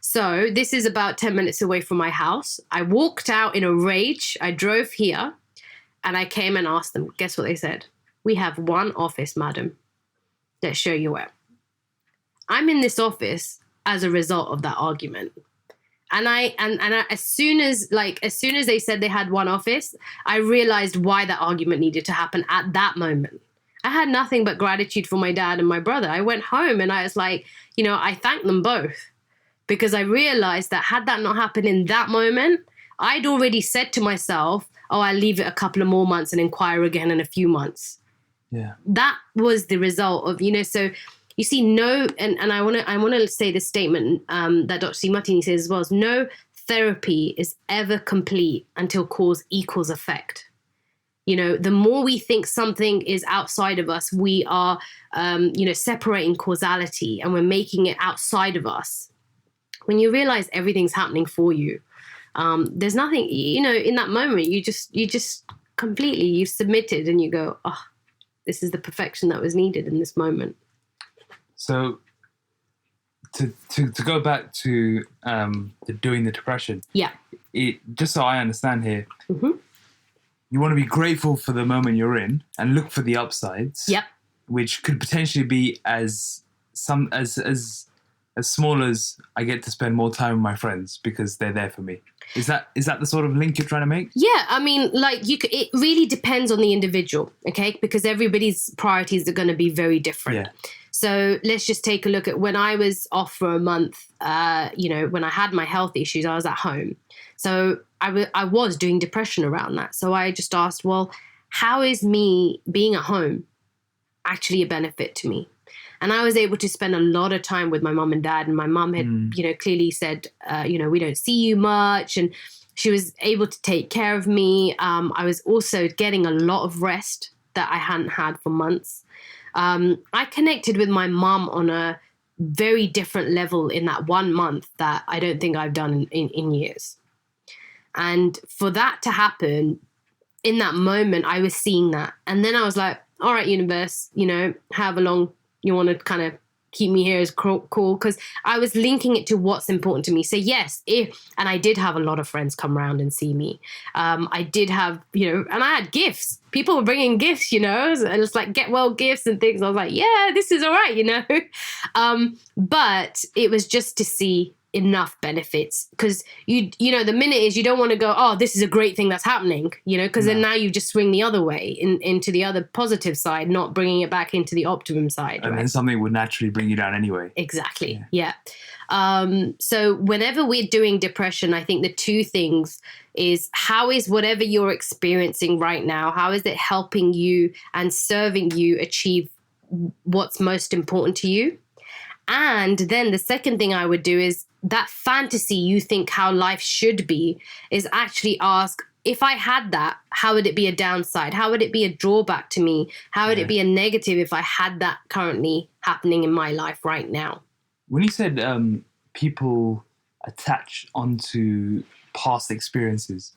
So this is about 10 minutes away from my house. I walked out in a rage. I drove here and I came and asked them. Guess what they said? We have one office, madam. Let's show you where. I'm in this office as a result of that argument. And as soon as they said they had one office, I realized why that argument needed to happen at that moment. I had nothing but gratitude for my dad and my brother. I went home and I was like, I thanked them both. Because I realized that had that not happened in that moment, I'd already said to myself, oh, I'll leave it a couple of more months and inquire again in a few months. Yeah. That was the result of, so you see, and I want to say this statement that Dr. Demartini says as well, is no therapy is ever complete until cause equals effect. The more we think something is outside of us, we are, separating causality and we're making it outside of us. When you realize everything's happening for you, there's nothing, in that moment, you just completely, you've submitted and you go, oh, this is the perfection that was needed in this moment. So to go back to doing the depression. Yeah. Just so I understand here, mm-hmm. You want to be grateful for the moment you're in and look for the upsides. Yep. Which could potentially be as small as I get to spend more time with my friends because they're there for me. Is that the sort of link you're trying to make? Yeah, I mean, it really depends on the individual, okay? Because everybody's priorities are going to be very different. Yeah. So let's just take a look at when I was off for a month, when I had my health issues, I was at home. So I was doing depression around that. So I just asked, well, how is me being at home actually a benefit to me? And I was able to spend a lot of time with my mom and dad. And my mom had, clearly said, we don't see you much. And she was able to take care of me. I was also getting a lot of rest that I hadn't had for months. I connected with my mom on a very different level in that 1 month that I don't think I've done in years. And for that to happen, in that moment, I was seeing that. And then I was like, all right, universe, however long you want to kind of keep me here is cool, because I was linking it to what's important to me. So yes, and I did have a lot of friends come around and see me. I did have, and I had gifts. People were bringing gifts, and it's like get well gifts and things. I was like, yeah, this is all right, But it was just to see enough benefits, because the minute is you don't want to go, oh, this is a great thing that's happening, because then now you just swing the other way into the other positive side, not bringing it back into the optimum side. And then something would naturally bring you down anyway. Exactly. Yeah. So whenever we're doing depression, I think the two things is how is whatever you're experiencing right now, how is it helping you and serving you achieve what's most important to you? And then the second thing I would do is that fantasy you think how life should be is actually ask, if I had that, how would it be a downside? How would it be a drawback to me? How would it be a negative if I had that currently happening in my life right now? When you said people attach onto past experiences,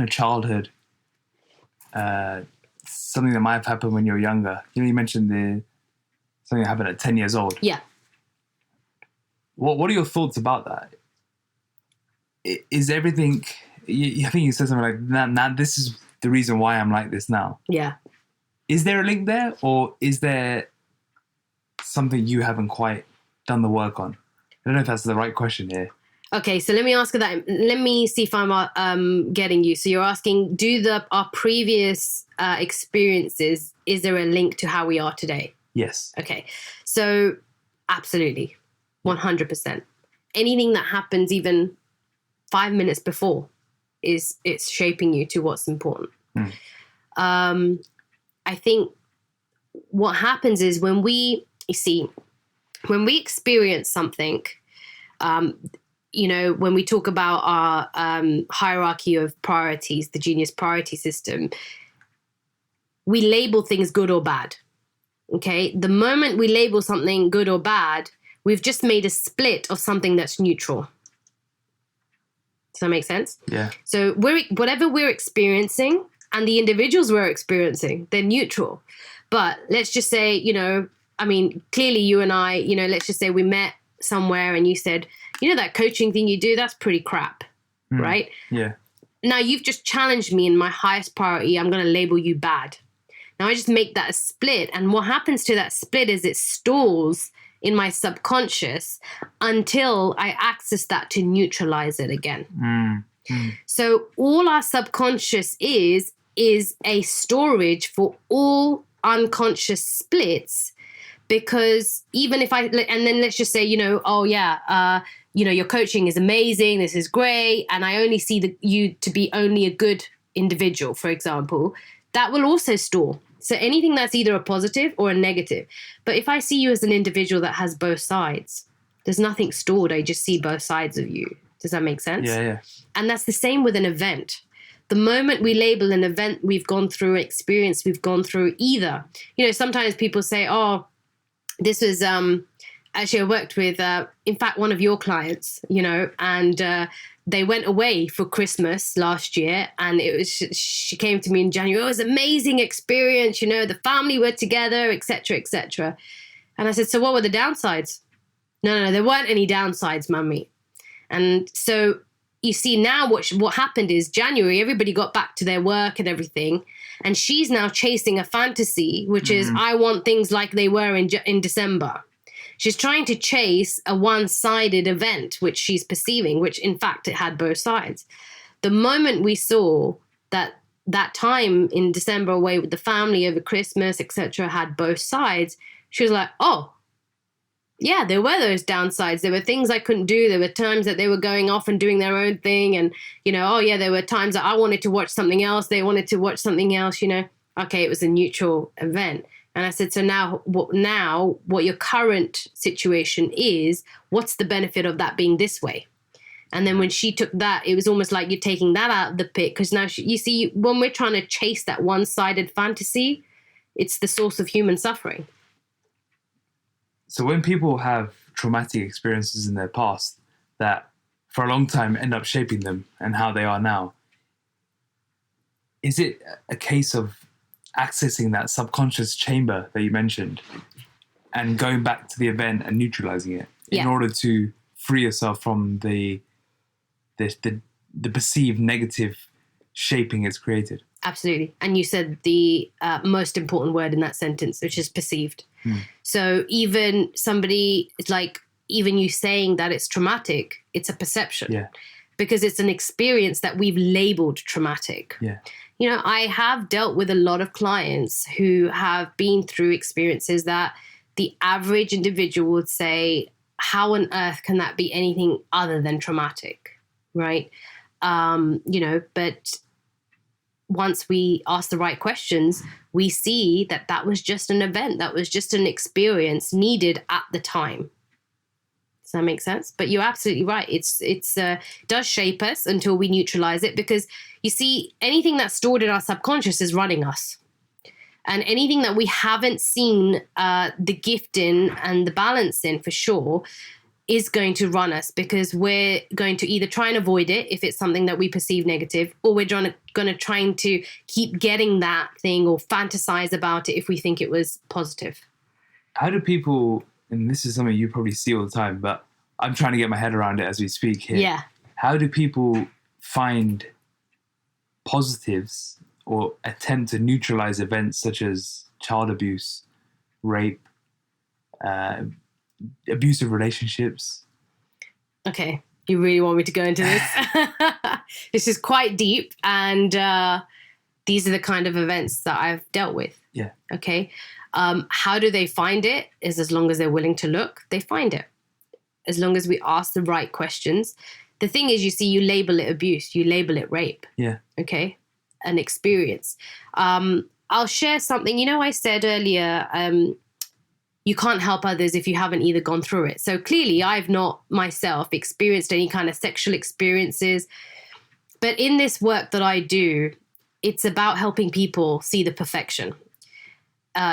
childhood, something that might have happened when you were younger. You mentioned something that happened at 10 years old. Yeah. What are your thoughts about that? Is everything, I think you said something like, nah, this is the reason why I'm like this now. Yeah. Is there a link there, or is there something you haven't quite done the work on? I don't know if that's the right question here. Okay, so let me ask you that. Let me see if I'm getting you. So you're asking, our previous experiences, is there a link to how we are today? Yes. Okay, so absolutely, 100%. Anything that happens even 5 minutes before it's shaping you to what's important. I think what happens is when we experience something, when we talk about our hierarchy of priorities, the genius priority system, we label things good or bad. Okay. The moment we label something good or bad, we've just made a split of something that's neutral. Does that make sense? Yeah. So whatever we're experiencing and the individuals we're experiencing, they're neutral. But let's just say, clearly you and I, let's just say we met somewhere and you said, that coaching thing you do, that's pretty crap, right? Yeah. Now you've just challenged me in my highest priority. I'm going to label you bad. Now I just make that a split. And what happens to that split is it stalls in my subconscious until I access that to neutralize it again. So all our subconscious is a storage for all unconscious splits, because even if and then let's just say, your coaching is amazing, this is great, and I only see you to be only a good individual, for example, that will also store. So anything that's either a positive or a negative. But if I see you as an individual that has both sides, there's nothing stored. I just see both sides of you. Does that make sense? Yeah. And that's the same with an event. The moment we label an event we've gone through, experience we've gone through, either, sometimes people say, oh, this was, actually I worked with, in fact, one of your clients, and they went away for Christmas last year, and she came to me in January. It was an amazing experience. The family were together, etc., etc. And I said, so what were the downsides? No, there weren't any downsides, Manmeet. And so you see now what happened is January, everybody got back to their work and everything. And she's now chasing a fantasy, which is, I want things like they were in December. She's trying to chase a one-sided event, which she's perceiving, which in fact it had both sides. The moment we saw that time in December away with the family over Christmas, etc., had both sides, she was like, oh, yeah, there were those downsides. There were things I couldn't do. There were times that they were going off and doing their own thing. And, there were times that I wanted to watch something else. They wanted to watch something else, Okay, it was a neutral event. And I said, so now what your current situation is, what's the benefit of that being this way? And then when she took that, it was almost like you're taking that out of the pit, because now you see, when we're trying to chase that one-sided fantasy, it's the source of human suffering. So when people have traumatic experiences in their past that for a long time end up shaping them and how they are now, is it a case of accessing that subconscious chamber that you mentioned and going back to the event and neutralizing it in order to free yourself from the perceived negative shaping it's created? Absolutely. And you said the most important word in that sentence, which is perceived. So even somebody, it's like, even you saying that it's traumatic, it's a perception. Yeah. Because it's an experience that we've labeled traumatic. Yeah. I have dealt with a lot of clients who have been through experiences that the average individual would say, how on earth can that be anything other than traumatic, right? But once we ask the right questions, we see that was just an event, that was just an experience needed at the time. Does that make sense? But you're absolutely right. It does shape us until we neutralize it, because you see, anything that's stored in our subconscious is running us. And anything that we haven't seen the gift in and the balance in, for sure, is going to run us, because we're going to either try and avoid it if it's something that we perceive negative, or we're going to trying to keep getting that thing or fantasize about it if we think it was positive. How do people, and this is something you probably see all the time, but I'm trying to get my head around it as we speak here. Yeah. How do people find positives or attempt to neutralize events such as child abuse, rape, abusive relationships? Okay, you really want me to go into this? This is quite deep, and these are the kind of events that I've dealt with. Yeah. Okay. How do they find it? Is as long as they're willing to look, they find it. As long as we ask the right questions. The thing is, you see, you label it abuse, you label it rape. Yeah. Okay. An experience. I'll share something. You know, I said earlier, you can't help others if you haven't either gone through it. So clearly I've not myself experienced any kind of sexual experiences. But in this work that I do, it's about helping people see the perfection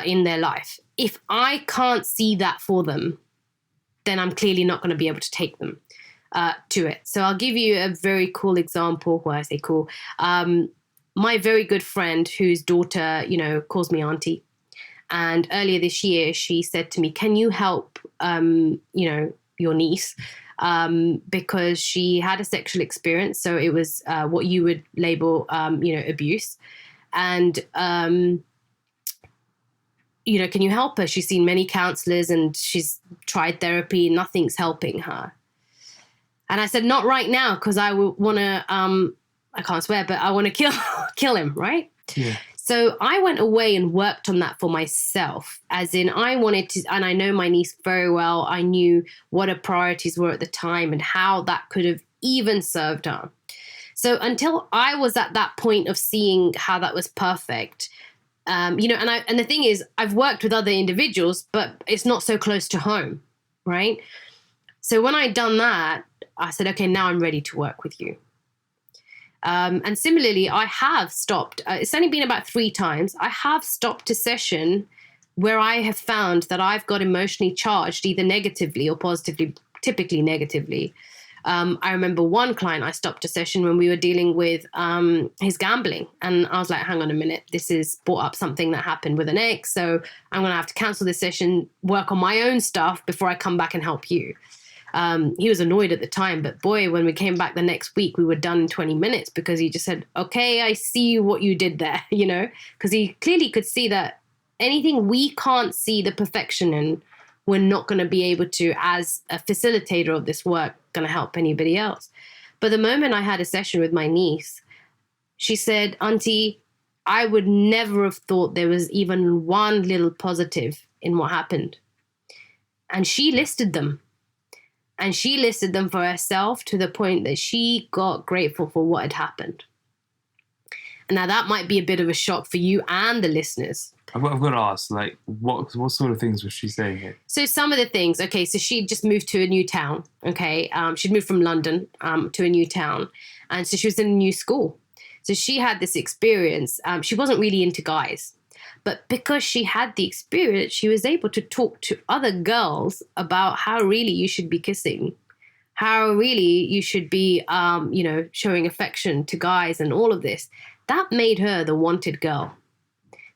in their life. If I can't see that for them, then I'm clearly not going to be able to take them to it. So I'll give you a very cool example. Well, I say cool. My very good friend whose daughter, you know, calls me auntie. And earlier this year, she said to me, can you help, you know, your niece? Because she had a sexual experience. So it was what you would label, you know, abuse. And, you know, can you help her? She's seen many counselors and she's tried therapy. Nothing's helping her. And I said, not right now, because I want to, I can't swear, but I want to kill him, right? Yeah. So I went away and worked on that for myself, as in I wanted to, and I know my niece very well. I knew what her priorities were at the time and how that could have even served her. So until I was at that point of seeing how that was perfect, you know, and the thing is, I've worked with other individuals, but it's not so close to home, right? So when I'd done that, I said, okay, now I'm ready to work with you. And similarly, I have stopped. It's only been about 3 times. I have stopped a session where I have found that I've got emotionally charged, either negatively or positively, typically negatively. I remember one client, I stopped a session when we were dealing with his gambling. And I was like, hang on a minute, this is brought up something that happened with an ex. So I'm going to have to cancel this session, work on my own stuff before I come back and help you. He was annoyed at the time, but boy, when we came back the next week, we were done in 20 minutes because he just said, okay, I see what you did there, you know, because he clearly could see that anything we can't see the perfection in, we're not going to be able to, as a facilitator of this work, going to help anybody else. But the moment I had a session with my niece, she said, Auntie, I would never have thought there was even one little positive in what happened. And she listed them. And she listed them for herself to the point that she got grateful for what had happened. And now that might be a bit of a shock for you and the listeners. I've got to ask, like, what sort of things was she saying here? So some of the things, okay, so she just moved to a new town, okay? She'd moved from London to a new town. And so she was in a new school. So she had this experience. She wasn't really into guys. But because she had the experience, she was able to talk to other girls about how really you should be kissing, how really you should be, you know, showing affection to guys and all of this. That made her the wanted girl.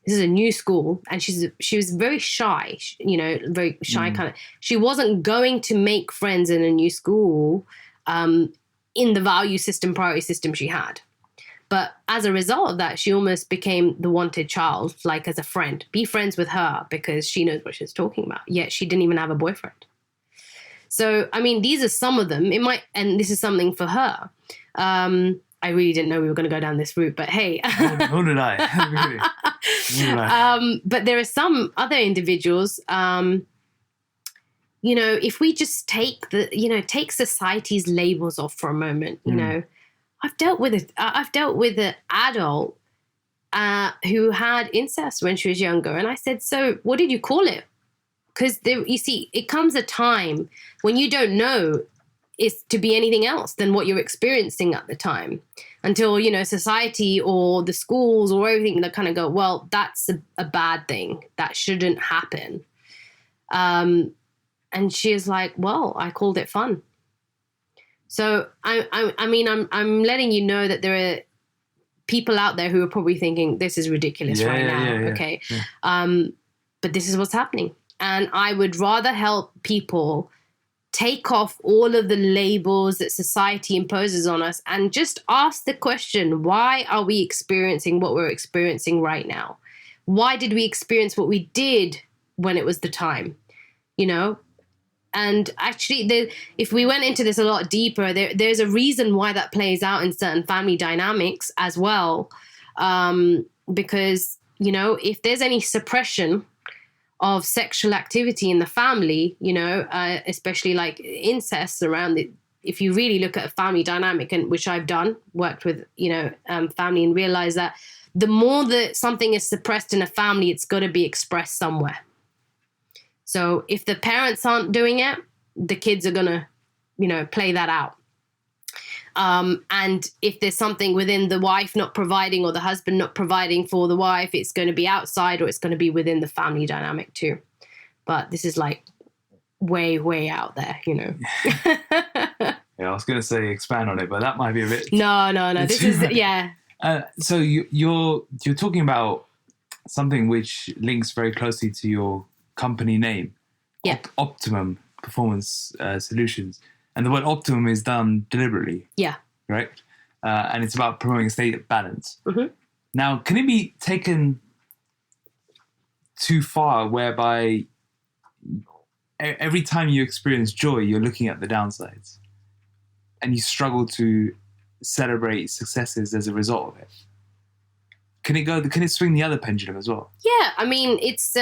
This is a new school, and she was very shy, you know, very shy kind of. She wasn't going to make friends in a new school in the value system, priority system she had. But as a result of that, she almost became the wanted child, like as a friend. Be friends with her because she knows what she's talking about. Yet she didn't even have a boyfriend. So, I mean, these are some of them. It might, and this is something for her. I really didn't know we were going to go down this route, but hey. Nor did I. Really. Nor did I. But there are some other individuals, you know, if we just take society's labels off for a moment, you know, I've dealt with an adult who had incest when she was younger. And I said, so what did you call it? Because you see, it comes a time when you don't know it's to be anything else than what you're experiencing at the time until, you know, society or the schools or everything that kind of go, well, that's a bad thing. That shouldn't happen. And she is like, well, I called it fun. So I'm letting you know that there are people out there who are probably thinking this is ridiculous now. Okay. Yeah. But this is what's happening. And I would rather help people take off all of the labels that society imposes on us and just ask the question, why are we experiencing what we're experiencing right now? Why did we experience what we did when it was the time? And actually, if we went into this a lot deeper, there's a reason why that plays out in certain family dynamics as well. Because, if there's any suppression of sexual activity in the family, especially like incest around it, if you really look at a family dynamic, and which I've worked with, family, and realize that the more that something is suppressed in a family, it's got to be expressed somewhere. So if the parents aren't doing it, the kids are going to, play that out. And if there's something within the wife not providing or the husband not providing for the wife, it's going to be outside or it's going to be within the family dynamic too. But this is like way, way out there, Yeah, I was going to say expand on it, but that might be a bit... No. This is, yeah. So you're talking about something which links very closely to your company name. Yeah. Optimum Performance Solutions. And the word optimum is done deliberately. Yeah. Correct? And it's about promoting a state of balance. Mm-hmm. Now, can it be taken too far whereby every time you experience joy, you're looking at the downsides and you struggle to celebrate successes as a result of it? Can it swing the other pendulum as well? Yeah. I mean, it's...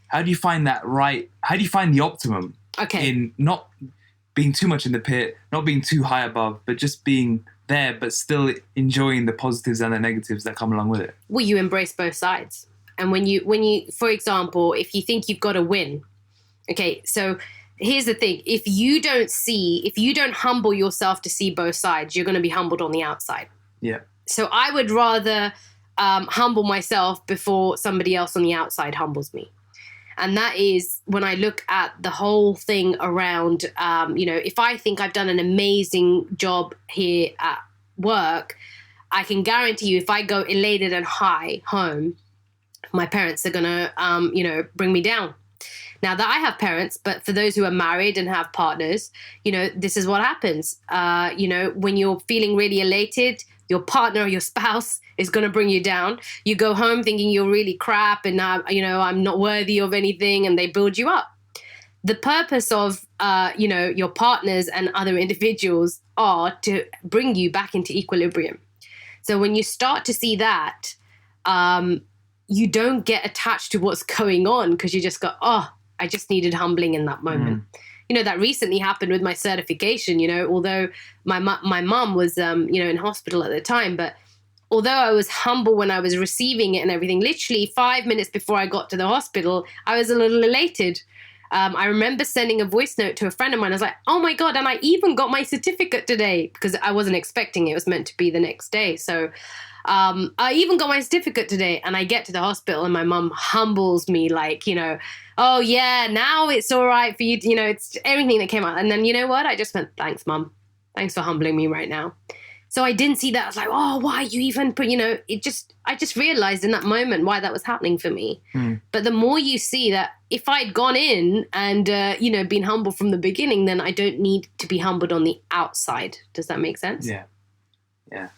How do you find that right? How do you find the optimum in not being too much in the pit, not being too high above, but just being there, but still enjoying the positives and the negatives that come along with it? Well, you embrace both sides. And when you, for example, if you think you've got to win, okay, so here's the thing. If you don't humble yourself to see both sides, you're going to be humbled on the outside. Yeah. So I would rather humble myself before somebody else on the outside humbles me. And that is when I look at the whole thing around, if I think I've done an amazing job here at work, I can guarantee you if I go elated and high home, my parents are going to, bring me down. Now that I have parents, but for those who are married and have partners, this is what happens. When you're feeling really elated, your partner or your spouse is going to bring you down. You go home thinking you're really crap and, I'm not worthy of anything, and they build you up. The purpose of, your partners and other individuals are to bring you back into equilibrium. So when you start to see that, you don't get attached to what's going on because you just go, I just needed humbling in that moment. That recently happened with my certification, although my mom was, in hospital at the time. But although I was humble when I was receiving it and everything, literally 5 minutes before I got to the hospital, I was a little elated. I remember sending a voice note to a friend of mine. I was like, oh my God. And I even got my certificate today because I wasn't expecting it. It was meant to be the next day. So I even got my certificate today, and I get to the hospital and my mum humbles me like, oh yeah, now it's all right for you. It's everything that came out. And then, you know what? I just went, thanks, Mum. Thanks for humbling me right now. So I didn't see that. I was like, oh, why you even put, I just realized in that moment why that was happening for me. But the more you see that if I'd gone in and, been humble from the beginning, then I don't need to be humbled on the outside. Does that make sense? Yeah. Yeah.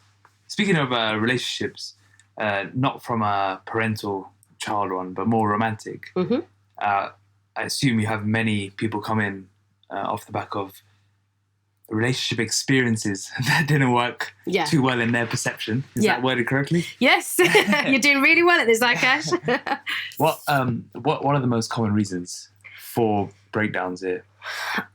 Speaking of relationships, not from a parental child one, but more romantic, I assume you have many people come in off the back of relationship experiences that didn't work too well in their perception. Is that worded correctly? Yes. You're doing really well at this, Akash. What are the most common reasons for breakdowns here?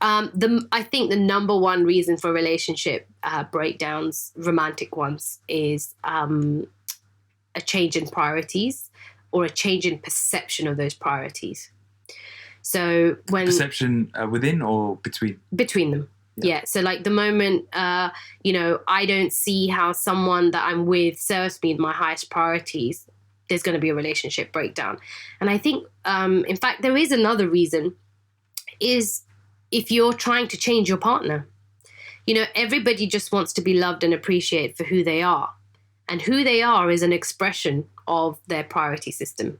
I think the number one reason for relationship breakdowns, romantic ones, is a change in priorities or a change in perception of those priorities. So when perception within or between them. Yeah. So like the moment, I don't see how someone that I'm with serves me my highest priorities, there's going to be a relationship breakdown. And I think, in fact, there is another reason is if you're trying to change your partner. Everybody just wants to be loved and appreciated for who they are. And who they are is an expression of their priority system.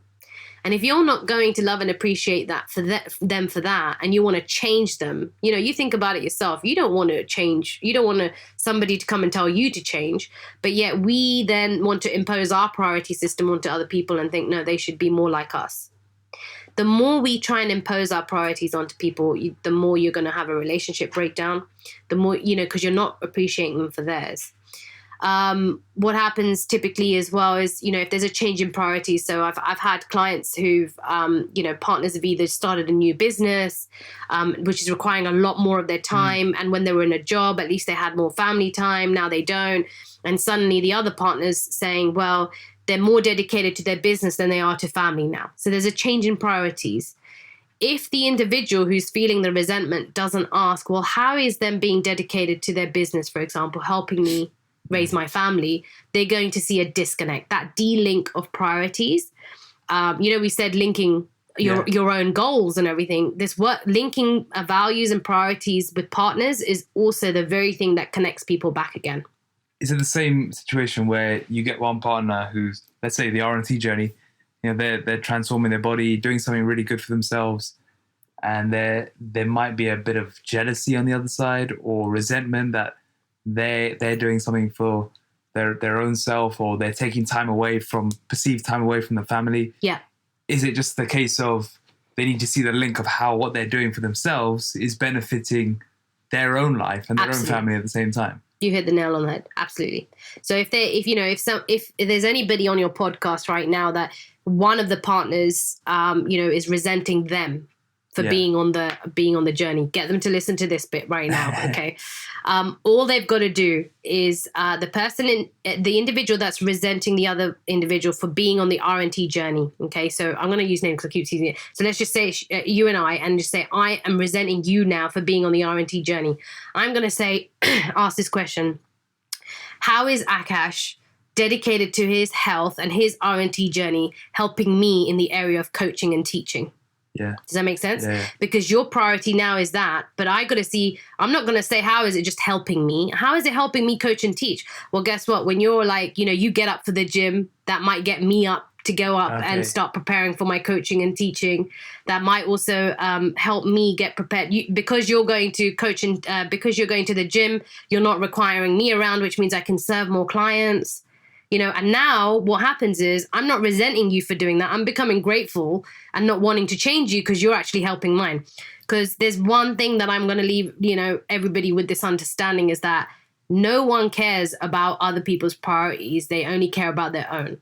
And if you're not going to love and appreciate that for them for that, and you want to change them, you think about it yourself. You don't want to change. You don't want somebody to come and tell you to change. But yet we then want to impose our priority system onto other people and think, no, they should be more like us. The more we try and impose our priorities onto people, the more you're going to have a relationship breakdown. The more, because you're not appreciating them for theirs. What happens typically as well is, if there's a change in priorities. So I've had clients who've, partners have either started a new business, which is requiring a lot more of their time. And when they were in a job, at least they had more family time. Now they don't. And suddenly the other partner's saying, well, they're more dedicated to their business than they are to family now. So there's a change in priorities. If the individual who's feeling the resentment doesn't ask, well, how is them being dedicated to their business, for example, helping me raise my family, they're going to see a disconnect, that de-link of priorities. We said linking your own goals and everything. This work, linking values and priorities with partners is also the very thing that connects people back again. Is it the same situation where you get one partner who's, let's say, the RNT journey, they're transforming their body, doing something really good for themselves, and there might be a bit of jealousy on the other side or resentment that they're doing something for their own self, or they're taking perceived time away from the family. Yeah. Is it just the case of they need to see the link of how what they're doing for themselves is benefiting their own life and their own family at the same time? You hit the nail on the head. Absolutely. So if there's anybody on your podcast right now that one of the partners, is resenting them for being on the journey, get them to listen to this bit right now. Okay. All they've got to do is the individual that's resenting the other individual for being on the RNT journey. Okay. So I'm going to use names because I keep using it. So let's just say you and I, and just say, I am resenting you now for being on the RNT journey. I'm going to say, ask this question. How is Akash dedicated to his health and his RNT journey helping me in the area of coaching and teaching? Yeah. Does that make sense? Yeah. Because your priority now is that, but I got to see, I'm not going to say, how is it just helping me? How is it helping me coach and teach? Well, guess what? When you're like, you get up for the gym, that might get me up to go up and start preparing for my coaching and teaching. That might also help me get prepared. Because you're going to coach and because you're going to the gym, you're not requiring me around, which means I can serve more clients. And now what happens is I'm not resenting you for doing that. I'm becoming grateful and not wanting to change you because you're actually helping mine. Because there's one thing that I'm going to leave, everybody with this understanding is that no one cares about other people's priorities. They only care about their own.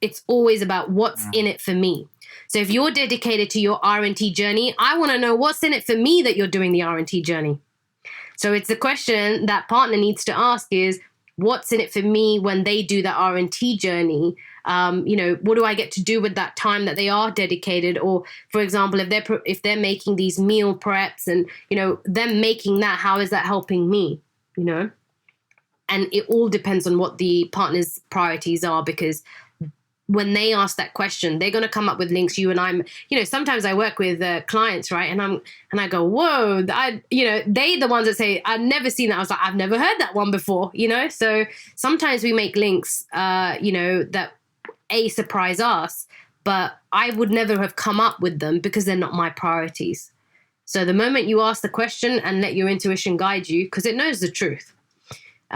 It's always about what's in it for me. So if you're dedicated to your RNT journey, I want to know what's in it for me that you're doing the RNT journey. So it's the question that partner needs to ask is, what's in it for me when they do that RNT journey? What do I get to do with that time that they are dedicated? Or, for example, if they're making these meal preps and, them making that, how is that helping me? And it all depends on what the partner's priorities are, because when they ask that question, they're going to come up with links. You and I'm, sometimes I work with clients, right? And I go, whoa, they the ones that say, I've never seen that. I was like, I've never heard that one before, So sometimes we make links, that surprise us, but I would never have come up with them because they're not my priorities. So the moment you ask the question and let your intuition guide you, because it knows the truth.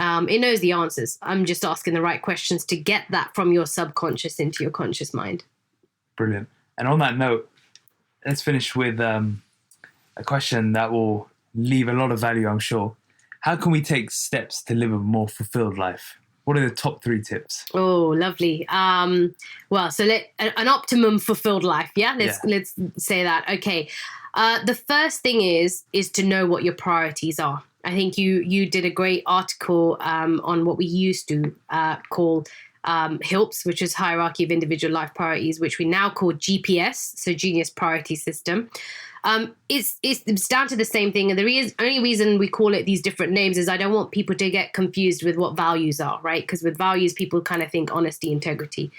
It knows the answers. I'm just asking the right questions to get that from your subconscious into your conscious mind. Brilliant. And on that note, let's finish with a question that will leave a lot of value, I'm sure. How can we take steps to live a more fulfilled life? What are the top 3 tips? Oh, lovely. So an optimum fulfilled life. Yeah, let's say that. Okay. The first thing is to know what your priorities are. I think you did a great article on what we used to call HILPS, which is Hierarchy of Individual Life Priorities, which we now call GPS, so Genius Priority System. It's down to the same thing. And the only reason we call it these different names is I don't want people to get confused with what values are, right? Because with values, people kind of think honesty, integrity.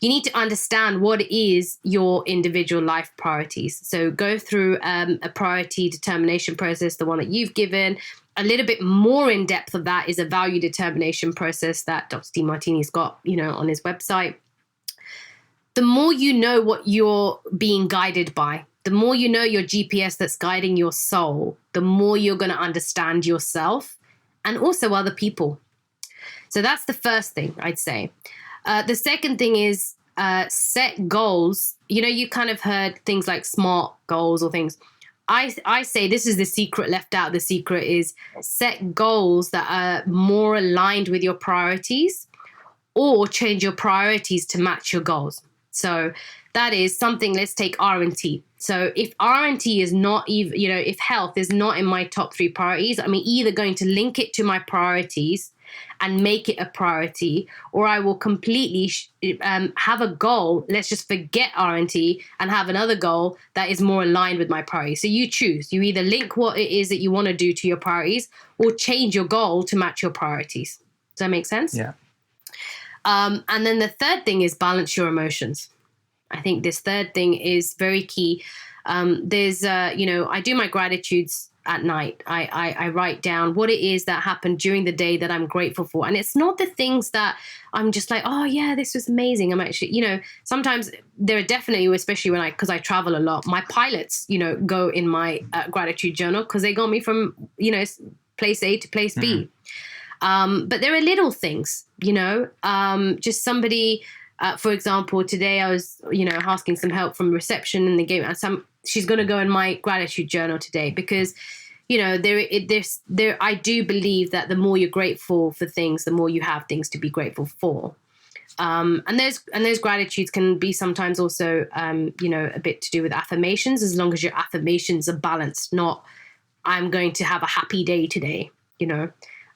you need to understand what is your individual life priorities. So go through a priority determination process, the one that you've given. A little bit more in depth of that is a value determination process that Dr. Demartini's got, on his website. The more you know what you're being guided by, the more you know your GPS that's guiding your soul, the more you're going to understand yourself and also other people. So that's the first thing I'd say. The second thing is set goals. You kind of heard things like SMART goals or things. I say this is the secret left out. The secret is set goals that are more aligned with your priorities or change your priorities to match your goals. So that is something, let's take RNT. So if RNT is not even, if health is not in my top 3 priorities, I'm either going to link it to my priorities and make it a priority, or I will completely have a goal. Let's just forget RNT and have another goal that is more aligned with my priorities. So you choose. You either link what it is that you want to do to your priorities or change your goal to match your priorities. Does that make sense? Yeah. And then the third thing is balance your emotions. I think this third thing is very key. I do my gratitudes at night. I write down what it is that happened during the day that I'm grateful for. And it's not the things that I'm just like, oh yeah, this was amazing. I'm actually, sometimes there are definitely, especially because I travel a lot, my pilots, go in my gratitude journal because they got me from, place A to place B. But there are little things, just somebody, for example, today I was, asking some help from reception and they gave she's going to go in my gratitude journal today because, I do believe that the more you're grateful for things, the more you have things to be grateful for. And those gratitudes can be sometimes also, a bit to do with affirmations, as long as your affirmations are balanced, not I'm going to have a happy day today,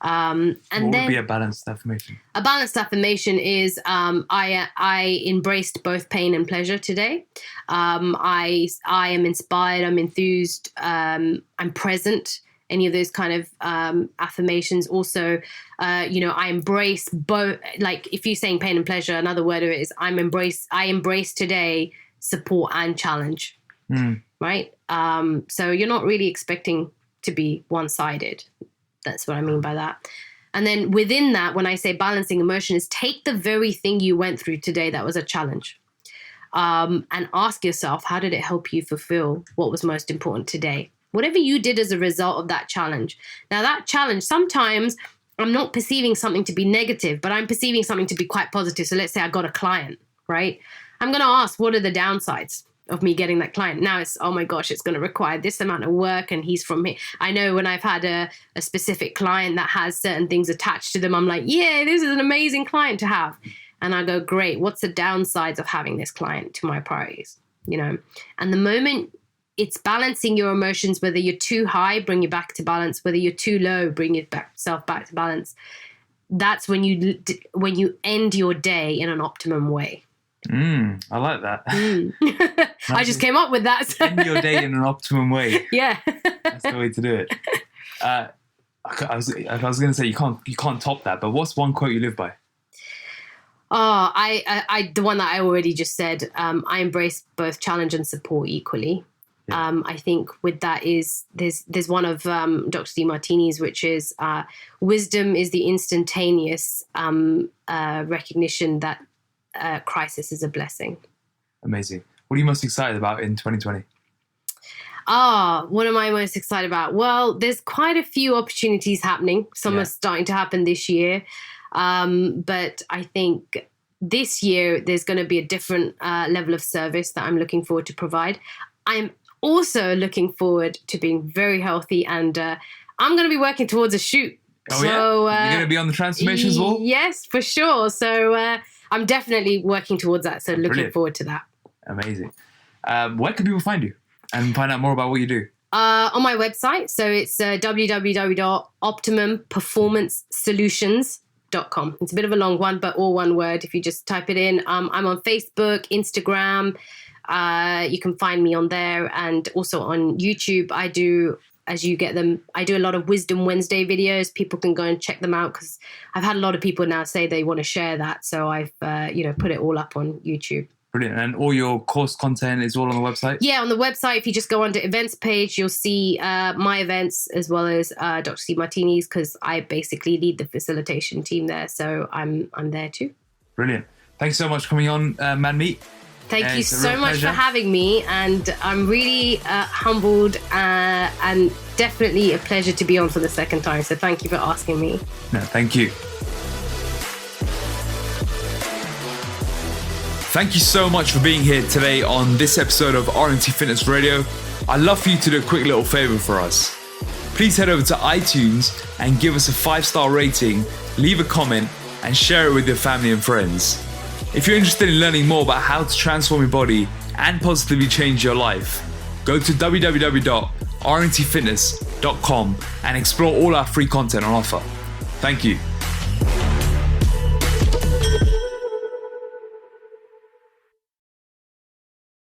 And what then would be a balanced affirmation? A balanced affirmation is I embraced both pain and pleasure today. I am inspired. I'm enthused. I'm present. Any of those kind of affirmations. Also, I embrace both. Like if you're saying pain and pleasure, another word of it is I embrace today support and challenge. Right. So you're not really expecting to be one-sided. That's what I mean by that. And then within that, when I say balancing emotion, is take the very thing you went through today that was a challenge and ask yourself, how did it help you fulfill what was most important today? Whatever you did as a result of that challenge. Now, that challenge, sometimes I'm not perceiving something to be negative, but I'm perceiving something to be quite positive. So let's say I got a client, right? I'm going to ask, what are the downsides of me getting that client? Now it's, oh my gosh, it's going to require this amount of work and he's from here. I know when I've had a specific client that has certain things attached to them, I'm like, yeah, this is an amazing client to have. And I go, great, what's the downsides of having this client to my priorities? And the moment it's balancing your emotions, whether you're too high, bring you back to balance, whether you're too low, bring yourself back to balance. That's when you end your day in an optimum way. I like that. I just came up with that. So. End your day in an optimum way. Yeah. That's the way to do it. I was going to say you can't top that, but what's one quote you live by? Oh, I the one that I already just said. I embrace both challenge and support equally. Yeah. I think with that is there's one of Dr. Demartini's, which is wisdom is the instantaneous recognition that crisis is a blessing. Amazing. What are you most excited about in 2020? What am I most excited about? Well, there's quite a few opportunities happening. Some are starting to happen this year. But I think this year there's going to be a different level of service that I'm looking forward to provide. I'm also looking forward to being very healthy, and I'm going to be working towards a shoot. Oh, so, yeah? You're going to be on the transformations wall? Yes, for sure. So I'm definitely working towards that. So looking forward to that. Amazing. Where can people find you and find out more about what you do? On my website. So it's www.optimumperformancesolutions.com. It's a bit of a long one, but all one word if you just type it in. I'm on Facebook, Instagram. You can find me on there, and also on YouTube. I do as you get them. I do a lot of Wisdom Wednesday videos. People can go and check them out because I've had a lot of people now say they want to share that. So I've, put it all up on YouTube. Brilliant. And all your course content is all on the website? Yeah, on the website, if you just go onto events page, you'll see my events as well as Dr. Demartini's, because I basically lead the facilitation team there. So I'm there too. Brilliant. Thanks so much for coming on, Manmeet. Thank you so much for having me. And I'm really humbled and definitely a pleasure to be on for the second time. So thank you for asking me. No, thank you. Thank you so much for being here today on this episode of RNT Fitness Radio. I'd love for you to do a quick little favor for us. Please head over to iTunes and give us a 5-star rating, leave a comment, and share it with your family and friends. If you're interested in learning more about how to transform your body and positively change your life, go to www.rntfitness.com and explore all our free content on offer. Thank you.